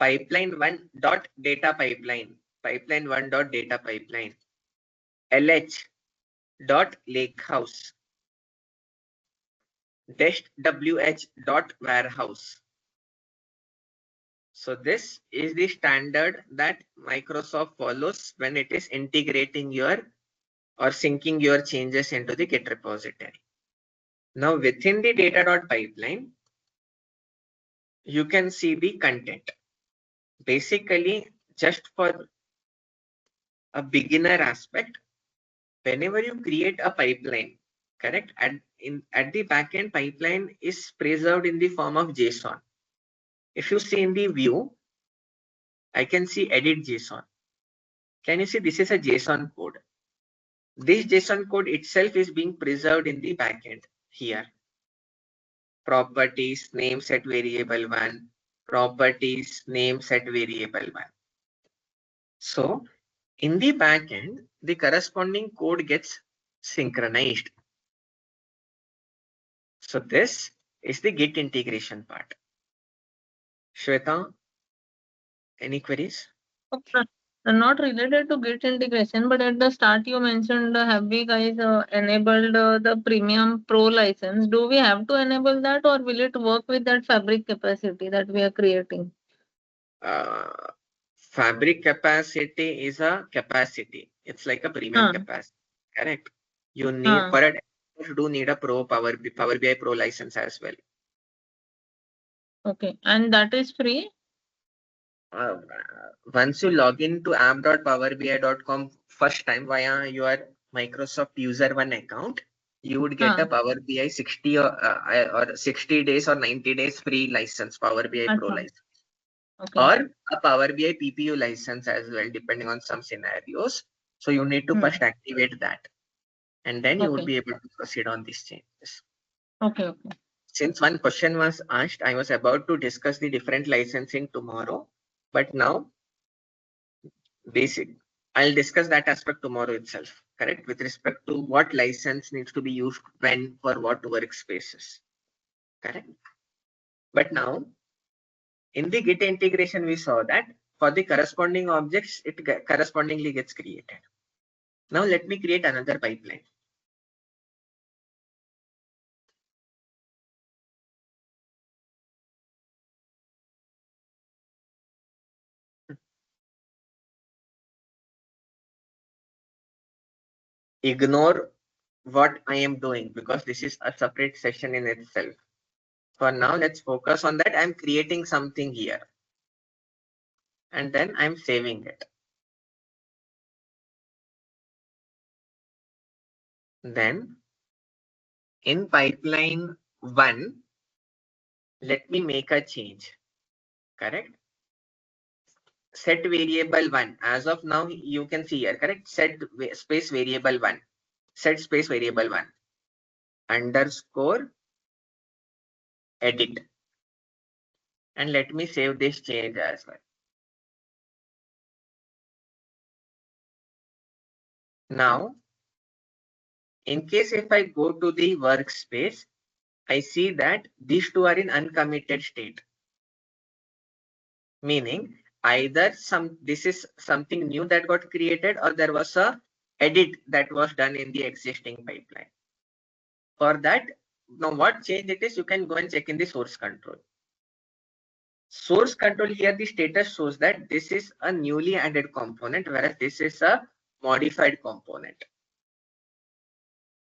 pipeline1 dot data pipeline, pipeline1 dot data pipeline, lh dot lakehouse, dest wh dot warehouse. So this is the standard that Microsoft follows when it is integrating your or syncing your changes into the Git repository. Now within the data.pipeline, you can see the content. Basically, just for a beginner aspect, whenever you create a pipeline, correct, and at the backend, pipeline is preserved in the form of JSON. If you see in the view, I can see edit JSON. Can you see this is a JSON code? This JSON code itself is being preserved in the backend here. Properties, name set variable 1, properties, name set variable 1. So in the backend, the corresponding code gets synchronized. So this is the Git integration part. Shweta, any queries? Okay. Not related to Git integration, but at the start you mentioned, have we guys enabled the Premium Pro license? Do we have to enable that, or will it work with that Fabric capacity that we are creating? Fabric capacity is a capacity. It's like a premium capacity, correct? You need for it. You do need a Power BI Pro license as well. Okay, and that is free? Once you log into app.powerbi.com first time via your Microsoft User One account, you would get a Power BI 60 or 60 days or 90 days free license, Power BI Pro license. Okay. Or a Power BI PPU license as well, depending on some scenarios. So you need to first activate that, and then you would be able to proceed on these changes. Okay. Since one question was asked, I was about to discuss the different licensing tomorrow, but now I'll discuss that aspect tomorrow itself, correct? With respect to what license needs to be used when for what workspaces, correct? But now in the Git integration, we saw that for the corresponding objects, it correspondingly gets created. Now let me create another pipeline. Ignore what I am doing because this is a separate session in itself. For now, let's focus on that. I'm creating something here and then I'm saving it. Then in pipeline 1, let me make a change, correct? Set variable 1. As of now, you can see here, correct? Set space variable 1. Set space variable 1 underscore edit. And let me save this change as well. Now, in case if I go to the workspace, I see that these two are in uncommitted state. Meaning either this is something new that got created or there was a edit that was done in the existing pipeline. For that, now what change it is, you can go and check in the source control. Source control here, the status shows that this is a newly added component, whereas this is a modified component.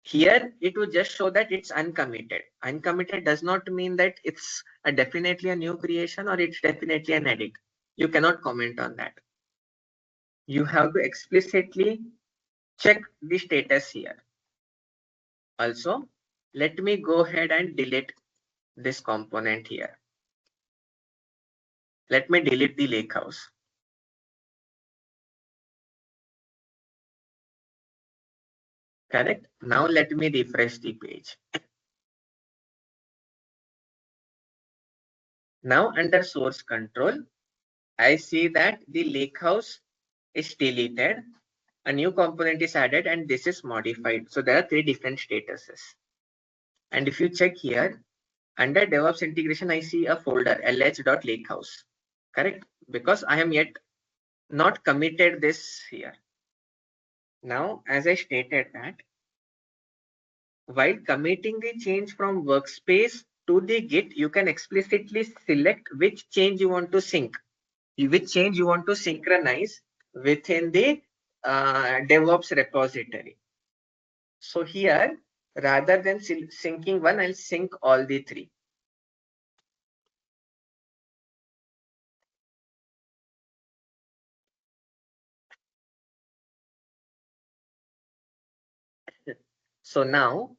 Here, it will just show that it's uncommitted. Uncommitted does not mean that it's definitely a new creation or it's definitely an edit. You cannot comment on that. You have to explicitly check the status here. Also, let me go ahead and delete this component here. Let me delete the lakehouse. Correct. Now let me refresh the page. Now under source control, I see that the lakehouse is deleted. A new component is added and this is modified. So there are 3 different statuses. And if you check here, under DevOps integration, I see a folder lh.lakehouse. Correct? Because I am yet not committed this here. Now, as I stated that, while committing the change from workspace to the Git, you can explicitly select which change you want to sync, which change you want to synchronize within the DevOps repository. So here, rather than syncing one, I'll sync all the 3. So now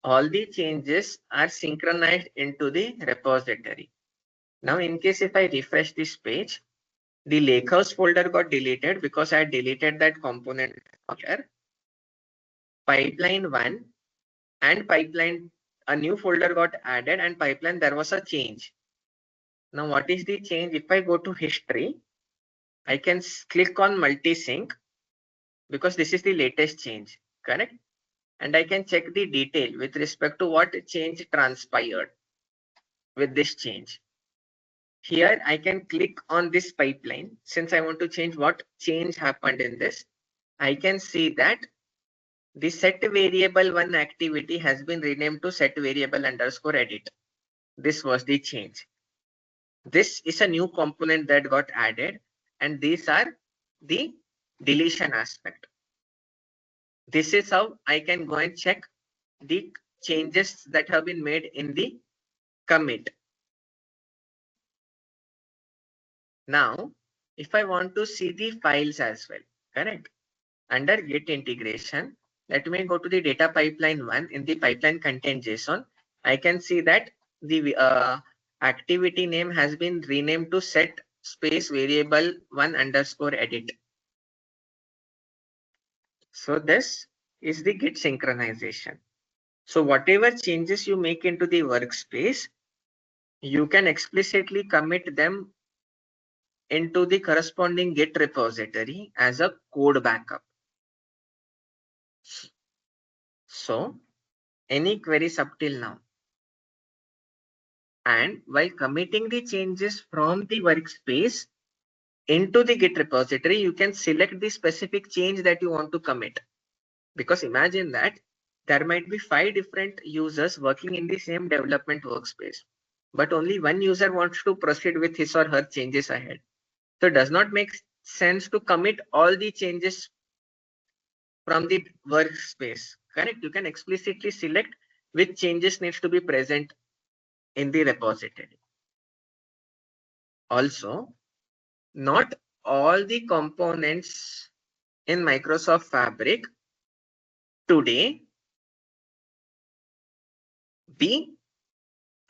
all the changes are synchronized into the repository. Now, in case if I refresh this page, the Lakehouse folder got deleted because I deleted that component here. Pipeline 1 and pipeline, a new folder got added, and pipeline there was a change. Now, what is the change? If I go to history, I can click on multi-sync because this is the latest change, correct? And I can check the detail with respect to what change transpired with this change. Here I can click on this pipeline. Since I want to change what change happened in this, I can see that the set variable 1 activity has been renamed to set variable underscore edit. This was the change. This is a new component that got added, and these are the deletion aspect. This is how I can go and check the changes that have been made in the commit. Now, if I want to see the files as well, correct? Under Git integration, let me go to the data pipeline 1 in the pipeline content JSON. I can see that the activity name has been renamed to set space variable 1 underscore edit. So this is the Git synchronization. So whatever changes you make into the workspace, you can explicitly commit them into the corresponding Git repository as a code backup. So any queries up till now? And while committing the changes from the workspace into the Git repository, you can select the specific change that you want to commit. Because imagine that there might be 5 different users working in the same development workspace, but only one user wants to proceed with his or her changes ahead. So it does not make sense to commit all the changes from the workspace, correct? You can explicitly select which changes needs to be present in the repository. Also, not all the components in Microsoft Fabric today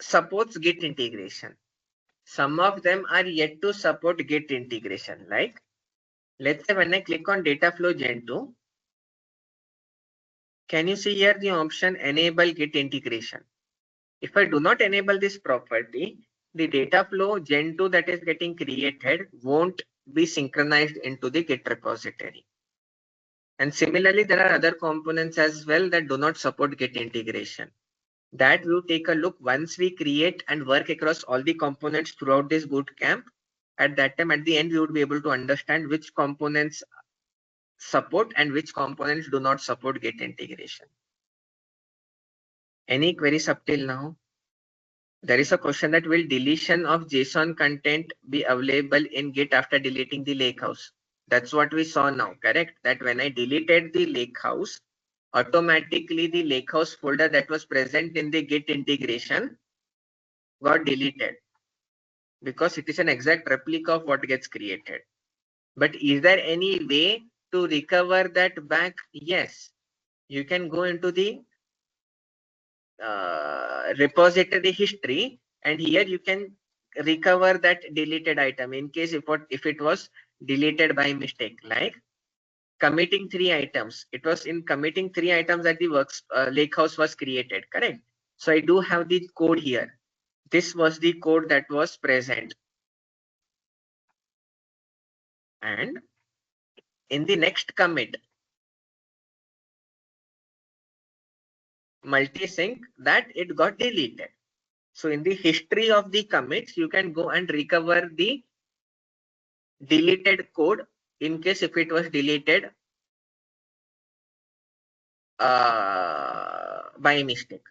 supports Git integration. Some of them are yet to support Git integration. Like, let's say when I click on Dataflow Gen 2, can you see here the option enable Git integration? If I do not enable this property, the Dataflow Gen 2 that is getting created won't be synchronized into the Git repository. And similarly, there are other components as well that do not support Git integration. That we'll take a look once we create and work across all the components throughout this bootcamp. At that time, at the end, we would be able to understand which components support and which components do not support Git integration. Any queries up till now? There is a question that will deletion of JSON content be available in Git after deleting the Lakehouse? That's what we saw now, correct? That when I deleted the Lakehouse, automatically the Lakehouse folder that was present in the Git integration got deleted because it is an exact replica of what gets created. But is there any way to recover that back? Yes, you can go into the repository history, and here you can recover that deleted item in case if it was deleted by mistake. Like committing 3 items, it was in committing 3 items that the Lakehouse was created, correct? So I do have the code here. This was the code that was present, and in the next commit, multi-sync, that it got deleted. So in the history of the commits, you can go and recover the deleted code in case if it was deleted by mistake.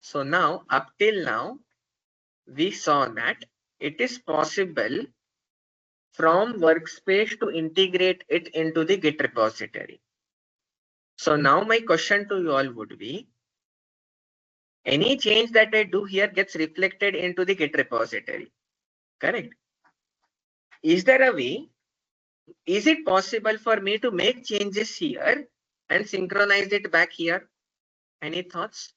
So now, up till now, we saw that it is possible from workspace to integrate it into the Git repository. So now my question to you all would be, any change that I do here gets reflected into the Git repository, correct? Is there a way? Is it possible for me to make changes here and synchronize it back here? Any thoughts?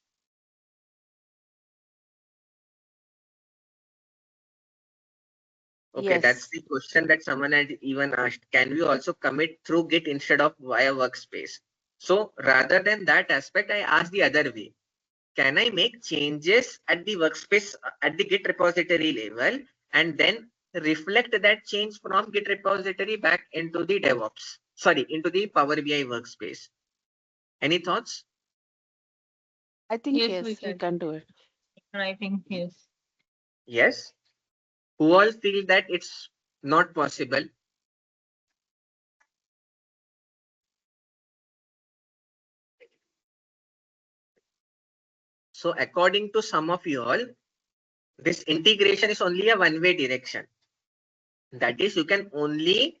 Okay, that's Yes. the question that someone had even asked. Can we also commit through Git instead of via workspace? So rather than that aspect, I asked the other way. Can I make changes at the workspace at the Git repository level and then reflect that change from Git repository back into the DevOps, sorry, into the Power BI workspace? Any thoughts? I think Yes, yes, we you can. can do it. I think yes. Yes. Who all feel that it's not possible? So according to some of you all, this integration is only a one-way direction. That is, you can only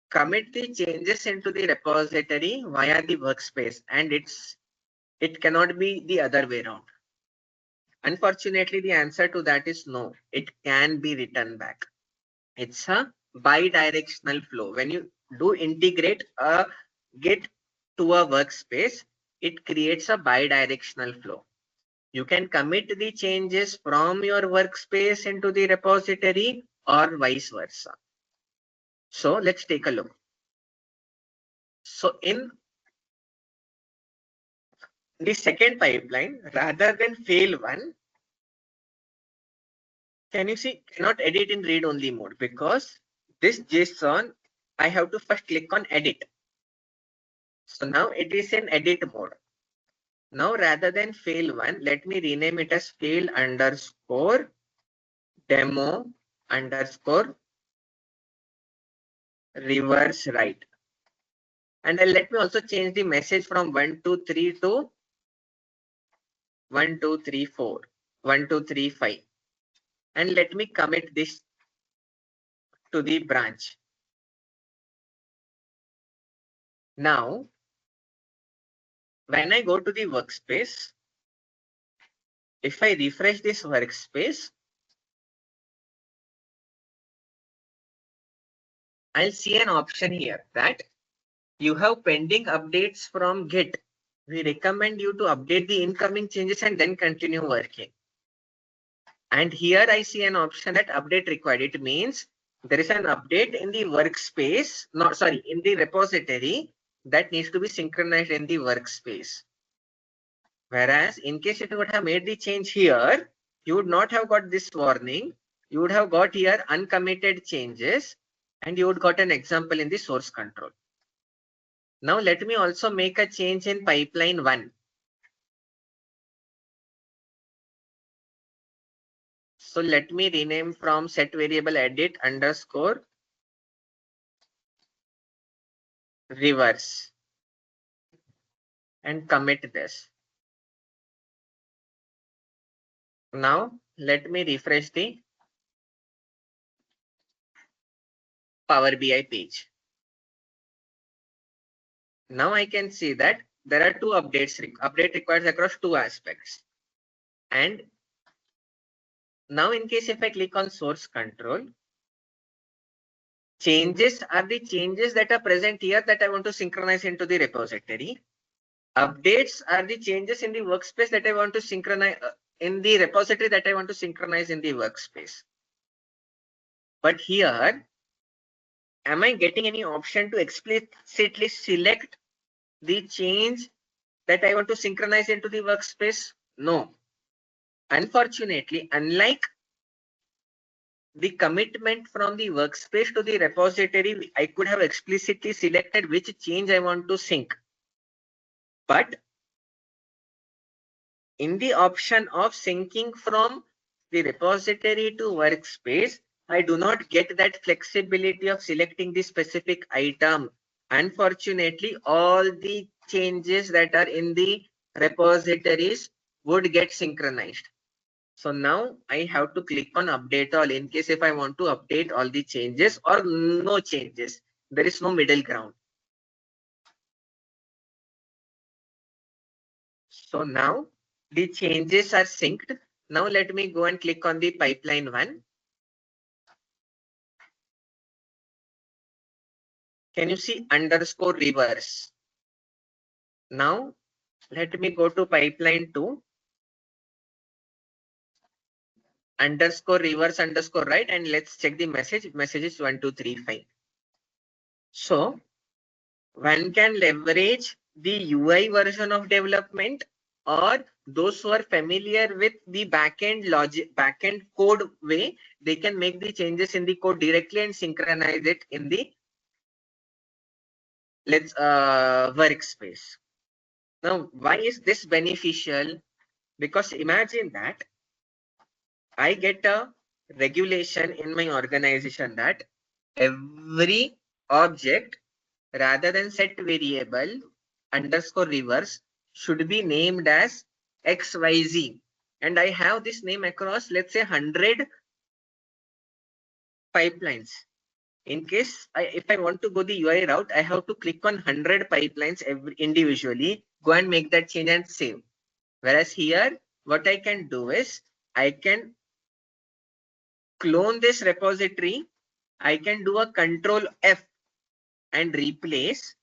commit the changes into the repository via the workspace, and it cannot be the other way around. Unfortunately, the answer to that is no. It can be written back. It's a bi-directional flow. When you do integrate a Git to a workspace, it creates a bi-directional flow. You can commit the changes from your workspace into the repository or vice versa. So let's take a look. So in the second pipeline, rather than fail one, can you see, cannot edit in read-only mode because this JSON, I have to first click on edit. So now it is in edit mode. Now rather than fail one, let me rename it as fail underscore demo underscore reverse write. And then let me also change the message from 1, 2, 3 to 1, 2, 3, 4, 1, 2, 3, 5. And let me commit this to the branch. Now, when I go to the workspace, if I refresh this workspace, I'll see an option here that you have pending updates from Git. We recommend you to update the incoming changes and then continue working. And here I see an option that update required. It means there is an update in the workspace, not sorry, in the repository that needs to be synchronized in the workspace. Whereas in case if you would have made the change here, you would not have got this warning. You would have got here uncommitted changes and you would got an example in the source control. Now let me also make a change in pipeline 1. So let me rename from set variable edit underscore reverse and commit this. Now let me refresh the Power BI page. Now I can see that there are two updates. Update requires across two aspects. And now in case if I click on source control, changes are the changes that are present here that I want to synchronize into the repository. Updates are the changes in the workspace that I want to synchronize in the repository that I want to synchronize in the workspace. But here, am I getting any option to explicitly select the change that I want to synchronize into the workspace? No. Unfortunately, unlike the commitment from the workspace to the repository, I could have explicitly selected which change I want to sync. But in the option of syncing from the repository to workspace, I do not get that flexibility of selecting the specific item. Unfortunately, all the changes that are in the repositories would get synchronized. So now I have to click on update all in case if I want to update all the changes or no changes. There is no middle ground. So now the changes are synced. Now let me go and click on the pipeline 1. Can you see underscore reverse? Now Let me go to pipeline 2 underscore reverse underscore right, and let's check the message. Message is 1235. So one can leverage the UI version of development, or those who are familiar with the backend logic, backend code way, they can make the changes in the code directly and synchronize it in the workspace. Now, why is this beneficial? Because imagine that I get a regulation in my organization that every object, rather than set variable underscore reverse, should be named as XYZ. And I have this name across, let's say 100 pipelines. In case if I want to go the UI route, I have to click on 100 pipelines individually, go and make that change and save. Whereas here, what I can do is I can clone this repository. I can do a Control F and replace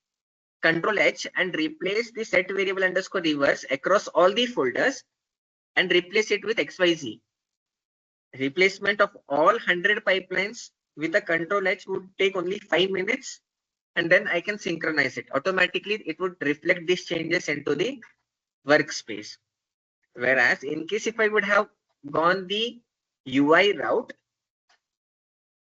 Control H and replace the set variable underscore reverse across all the folders and replace it with XYZ. Replacement of all 100 pipelines with a Control H would take only 5 minutes, and then I can synchronize it. Automatically, it would reflect these changes into the workspace. Whereas in case if I would have gone the UI route,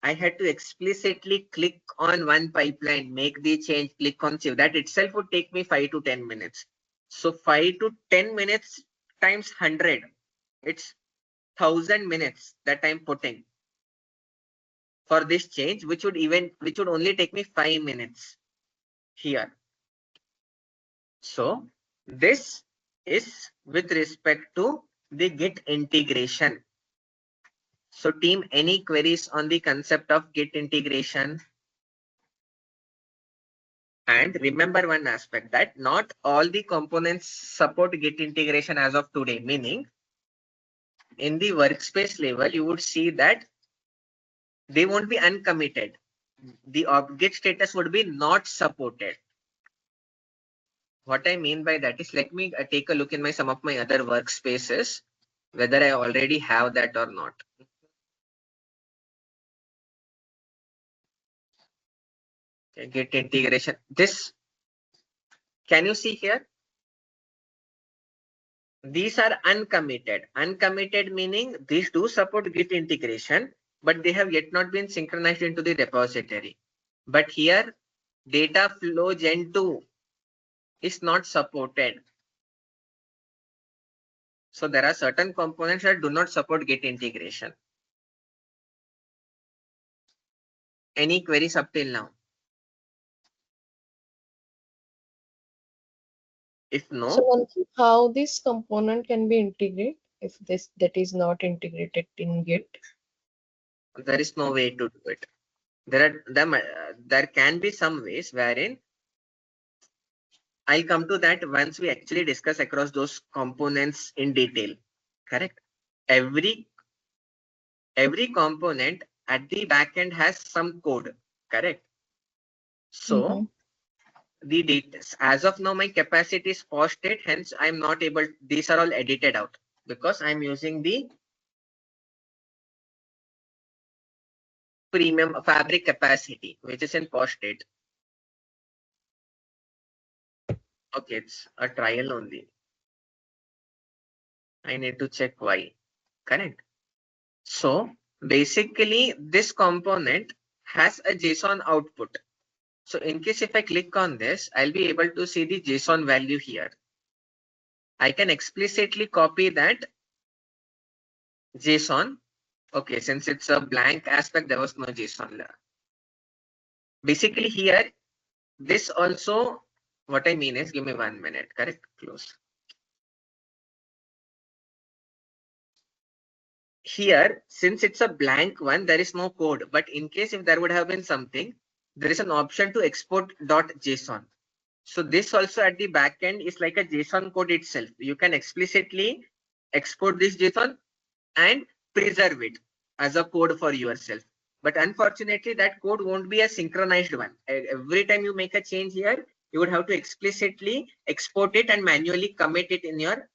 I had to explicitly click on one pipeline, make the change, click on save. That itself would take me 5 to 10 minutes. So 5 to 10 minutes times 100, it's 1000 minutes that I'm putting for this change, which would only take me 5 minutes here. So this is with respect to the Git integration. So team, any queries on the concept of Git integration? And remember one aspect, that not all the components support Git integration as of today, meaning in the workspace level, you would see that they won't be uncommitted. The Git status would be not supported. What I mean by that is, let me take a look in some of my other workspaces, whether I already have that or not. Okay, Git integration. This, can you see here? These are uncommitted. Uncommitted meaning these do support Git integration, but they have yet not been synchronized into the repository. But here, data flow gen 2 is not supported. So there are certain components that do not support Git integration. Any queries up till now? If no, So how this component can be integrated if that is not integrated in Git? there is no way to do it. There can be some ways wherein I'll come to that once we actually discuss across those components in detail. Correct. Every component at the backend has some code. Correct. So the data, as of now, my capacity is posted, hence I'm not able, these are all edited out because I'm using the premium fabric capacity, which is in posted. Okay, it's a trial only. I need to check why. Correct. So basically, this component has a JSON output. So in case if I click on this, I'll be able to see the JSON value here. I can explicitly copy that JSON. Okay, since it's a blank aspect, there was no JSON there. Basically here, this also, what I mean is, give me 1 minute, correct? Close. Here, since it's a blank one, there is no code. But in case if there would have been something, there is an option to export .json. So this also at the back end is like a JSON code itself. You can explicitly export this JSON and preserve it as a code for yourself. But unfortunately, that code won't be a synchronized one. Every time you make a change here, you would have to explicitly export it and manually commit it in your,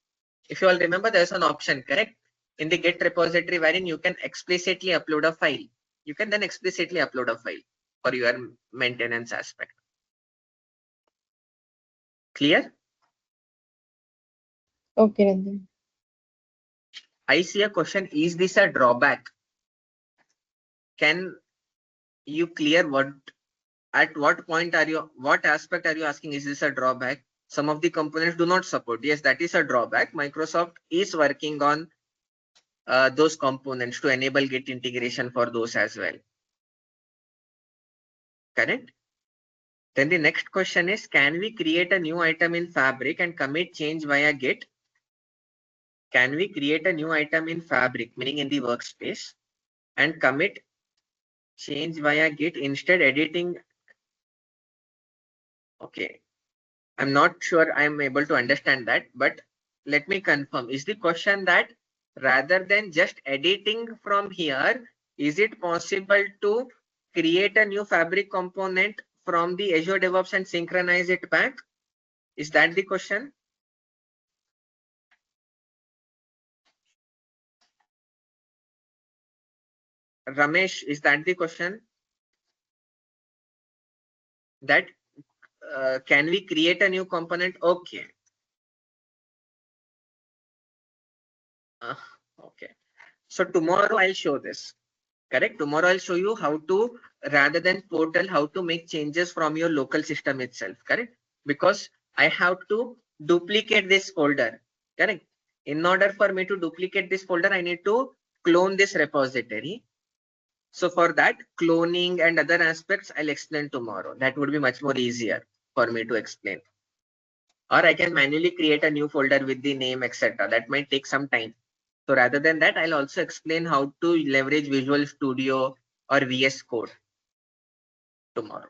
if you all remember, there's an option, correct? In the Git repository wherein you can explicitly upload a file. You can then explicitly upload a file for your maintenance aspect. Clear? Okay, Nandan. I see a question. Is this a drawback? Can you clear at what point are you, what aspect are you asking? Is this a drawback? Some of the components do not support. Yes, that is a drawback. Microsoft is working on those components to enable Git integration for those as well. Correct? Then the next question is, can we create a new item in Fabric and commit change via Git? Can we create a new item in Fabric, meaning in the workspace, and commit change via Git instead editing? Okay, I'm not sure I'm able to understand that, but let me confirm. Is the question that rather than just editing from here, is it possible to create a new Fabric component from the Azure DevOps and synchronize it back? Is that the question? Ramesh, is that the question? That can we create a new component? Okay. Okay. So tomorrow I'll show this. Correct. Tomorrow I'll show you how to, rather than portal, how to make changes from your local system itself. Correct. Because I have to duplicate this folder. Correct. In order for me to duplicate this folder, I need to clone this repository. So for that, cloning and other aspects, I'll explain tomorrow. That would be much more easier for me to explain. Or I can manually create a new folder with the name, etc. That might take some time. So rather than that, I'll also explain how to leverage Visual Studio or VS Code tomorrow.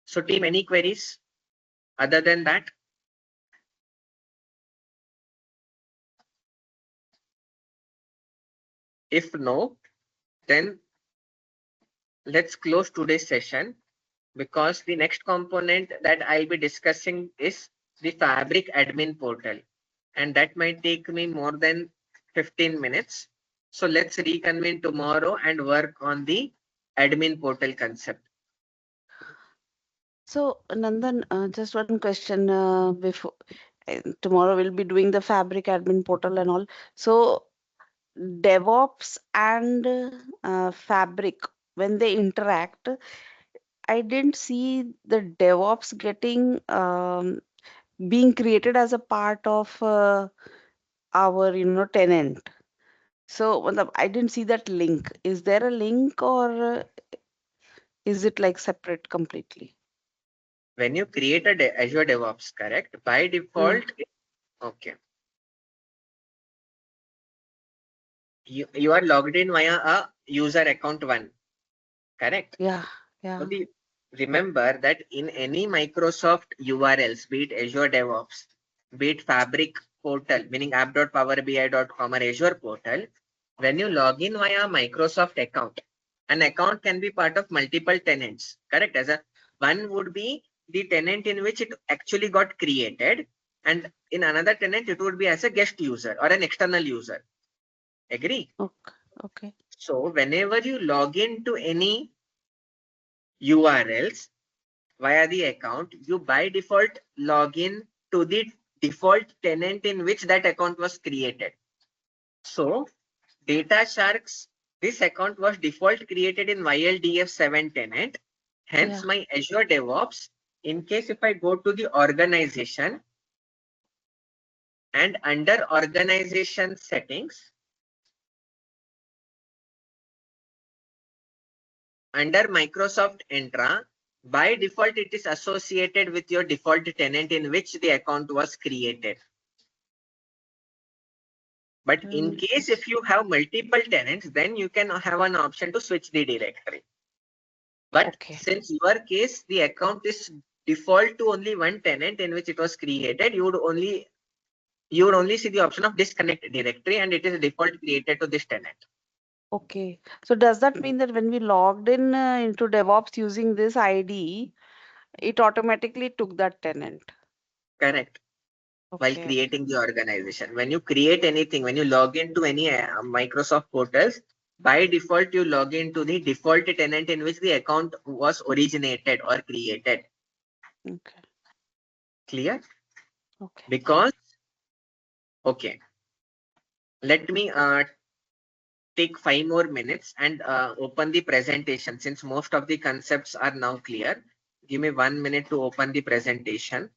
So team, any queries other than that? If no, then let's close today's session, because the next component that I'll be discussing is the Fabric admin portal, and that might take me more than 15 minutes. So let's reconvene tomorrow and work on the admin portal concept. So, Nandan, just one question before tomorrow we'll be doing the Fabric admin portal and all. So, DevOps and Fabric, when they interact, I didn't see the DevOps getting being created as a part of our tenant. So, I didn't see that link. Is there a link, or is it like separate completely? When you create a Azure DevOps, correct? By default, okay. You are logged in via a user account 1, correct? Yeah, yeah. So remember that in any Microsoft URLs, be it Azure DevOps, be it Fabric portal, meaning app.powerbi.com or Azure portal, when you log in via Microsoft account, an account can be part of multiple tenants, correct? As a one would be the tenant in which it actually got created, and in another tenant it would be as a guest user or an external user. Agree? Okay. So whenever you log into any URLs via the account, you by default log in to the default tenant in which that account was created. So DataSharks, this account was default created in YLDF7 tenant. Hence my Azure DevOps, in case if I go to the organization and under organization settings, under Microsoft Entra, by default it is associated with your default tenant in which the account was created. But in case if you have multiple tenants, then you can have an option to switch the directory. But since your case, the account is default to only one tenant in which it was created, you would only see the option of disconnect directory, and it is default created to this tenant. Okay. So does that mean that when we logged in into DevOps using this ID, it automatically took that tenant. Correct. While Okay. creating the organization. When you create anything, when you log into any Microsoft portals, by default, you log into the default tenant in which the account was originated or created. Okay. Clear? Okay. Because, okay, let me take 5 more minutes and open the presentation since most of the concepts are now clear. Give me 1 minute to open the presentation.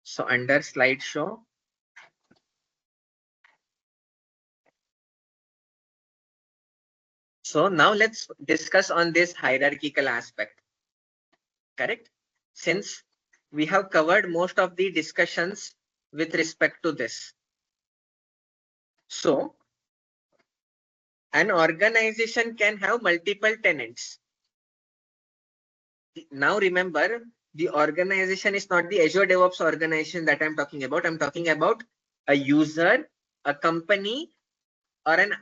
So under slideshow, so now let's discuss on this hierarchical aspect. Correct? Since we have covered most of the discussions with respect to this. So an organization can have multiple tenants. Now remember, the organization is not the Azure DevOps organization that I'm talking about. I'm talking about a user, a company, or an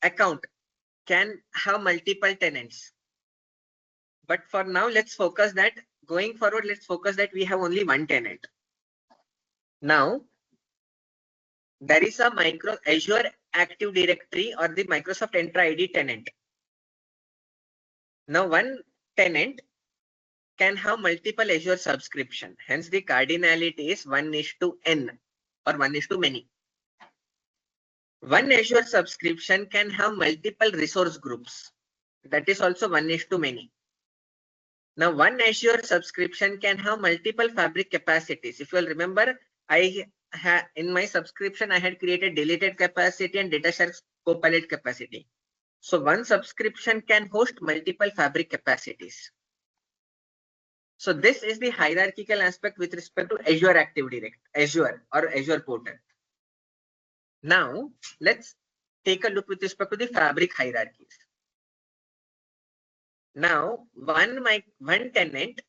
account can have multiple tenants. But for now, let's focus that going forward, let's focus that we have only one tenant. Now, there is a Azure Active Directory or the Microsoft Entra ID tenant. Now, one tenant can have multiple Azure subscription. Hence, the cardinality is 1:n or 1:many. One Azure subscription can have multiple resource groups. That is also 1:many. Now, one Azure subscription can have multiple Fabric capacities. If you will remember, in my subscription, I had created deleted capacity and DataShark Copilot capacity. So one subscription can host multiple Fabric capacities. So this is the hierarchical aspect with respect to Azure Active Directory, Azure or Azure Portal. Now, let's take a look with respect to the Fabric hierarchies. Now, one tenant,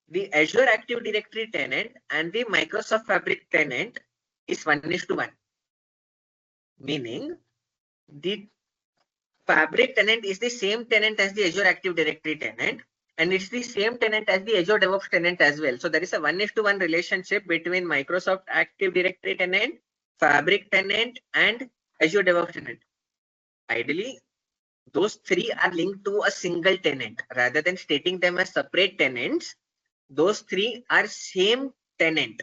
the Azure Active Directory tenant and the Microsoft Fabric tenant is 1:1. Meaning, the Fabric tenant is the same tenant as the Azure Active Directory tenant, and it's the same tenant as the Azure DevOps tenant as well. So there is a 1:1 relationship between Microsoft Active Directory tenant, Fabric tenant, and Azure DevOps tenant. Ideally, those three are linked to a single tenant. Rather than stating them as separate tenants, those three are same tenant.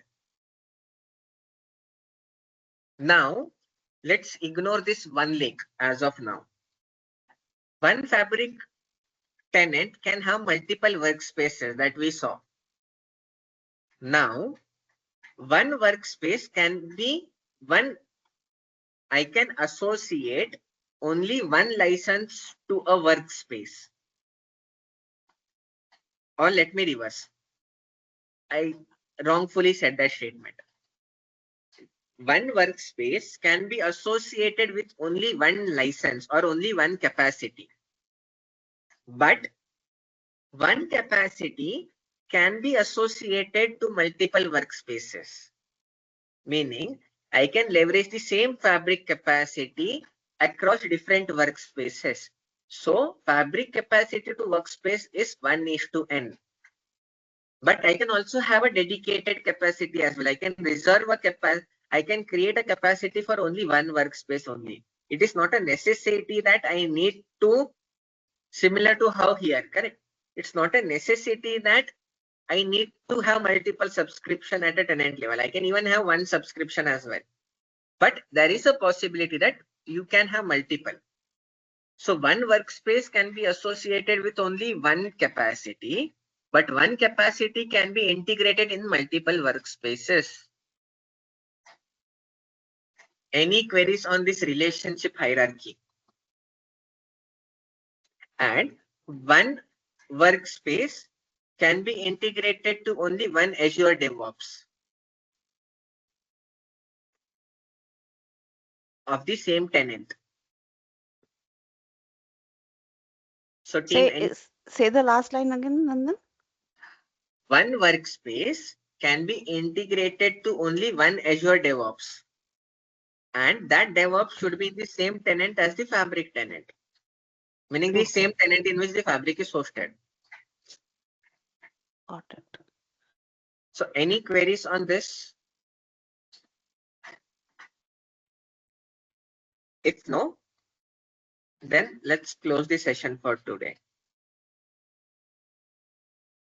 Now, let's ignore this one link as of now. One Fabric tenant can have multiple workspaces that we saw. Now, one workspace can be I can associate only one license to a workspace. Or let me reverse. I wrongfully said that statement. One workspace can be associated with only one license or only one capacity. But one capacity can be associated to multiple workspaces. Meaning, I can leverage the same Fabric capacity across different workspaces. So, Fabric capacity to workspace is 1:n. But I can also have a dedicated capacity as well. I can reserve a capacity. I can create a capacity for only one workspace only. It is not a necessity that I need to, similar to how here, correct? It's not a necessity that I need to have multiple subscription at a tenant level. I can even have one subscription as well. But there is a possibility that you can have multiple. So one workspace can be associated with only one capacity, but one capacity can be integrated in multiple workspaces. Any queries on this relationship hierarchy? And one workspace can be integrated to only one Azure DevOps of the same tenant. So Say the last line again, Nandan. One workspace can be integrated to only one Azure DevOps And that DevOps should be in the same tenant as the Fabric tenant, meaning the Okay. same tenant in which the Fabric is hosted. Got it. So any queries on this? If no, then let's close the session for today.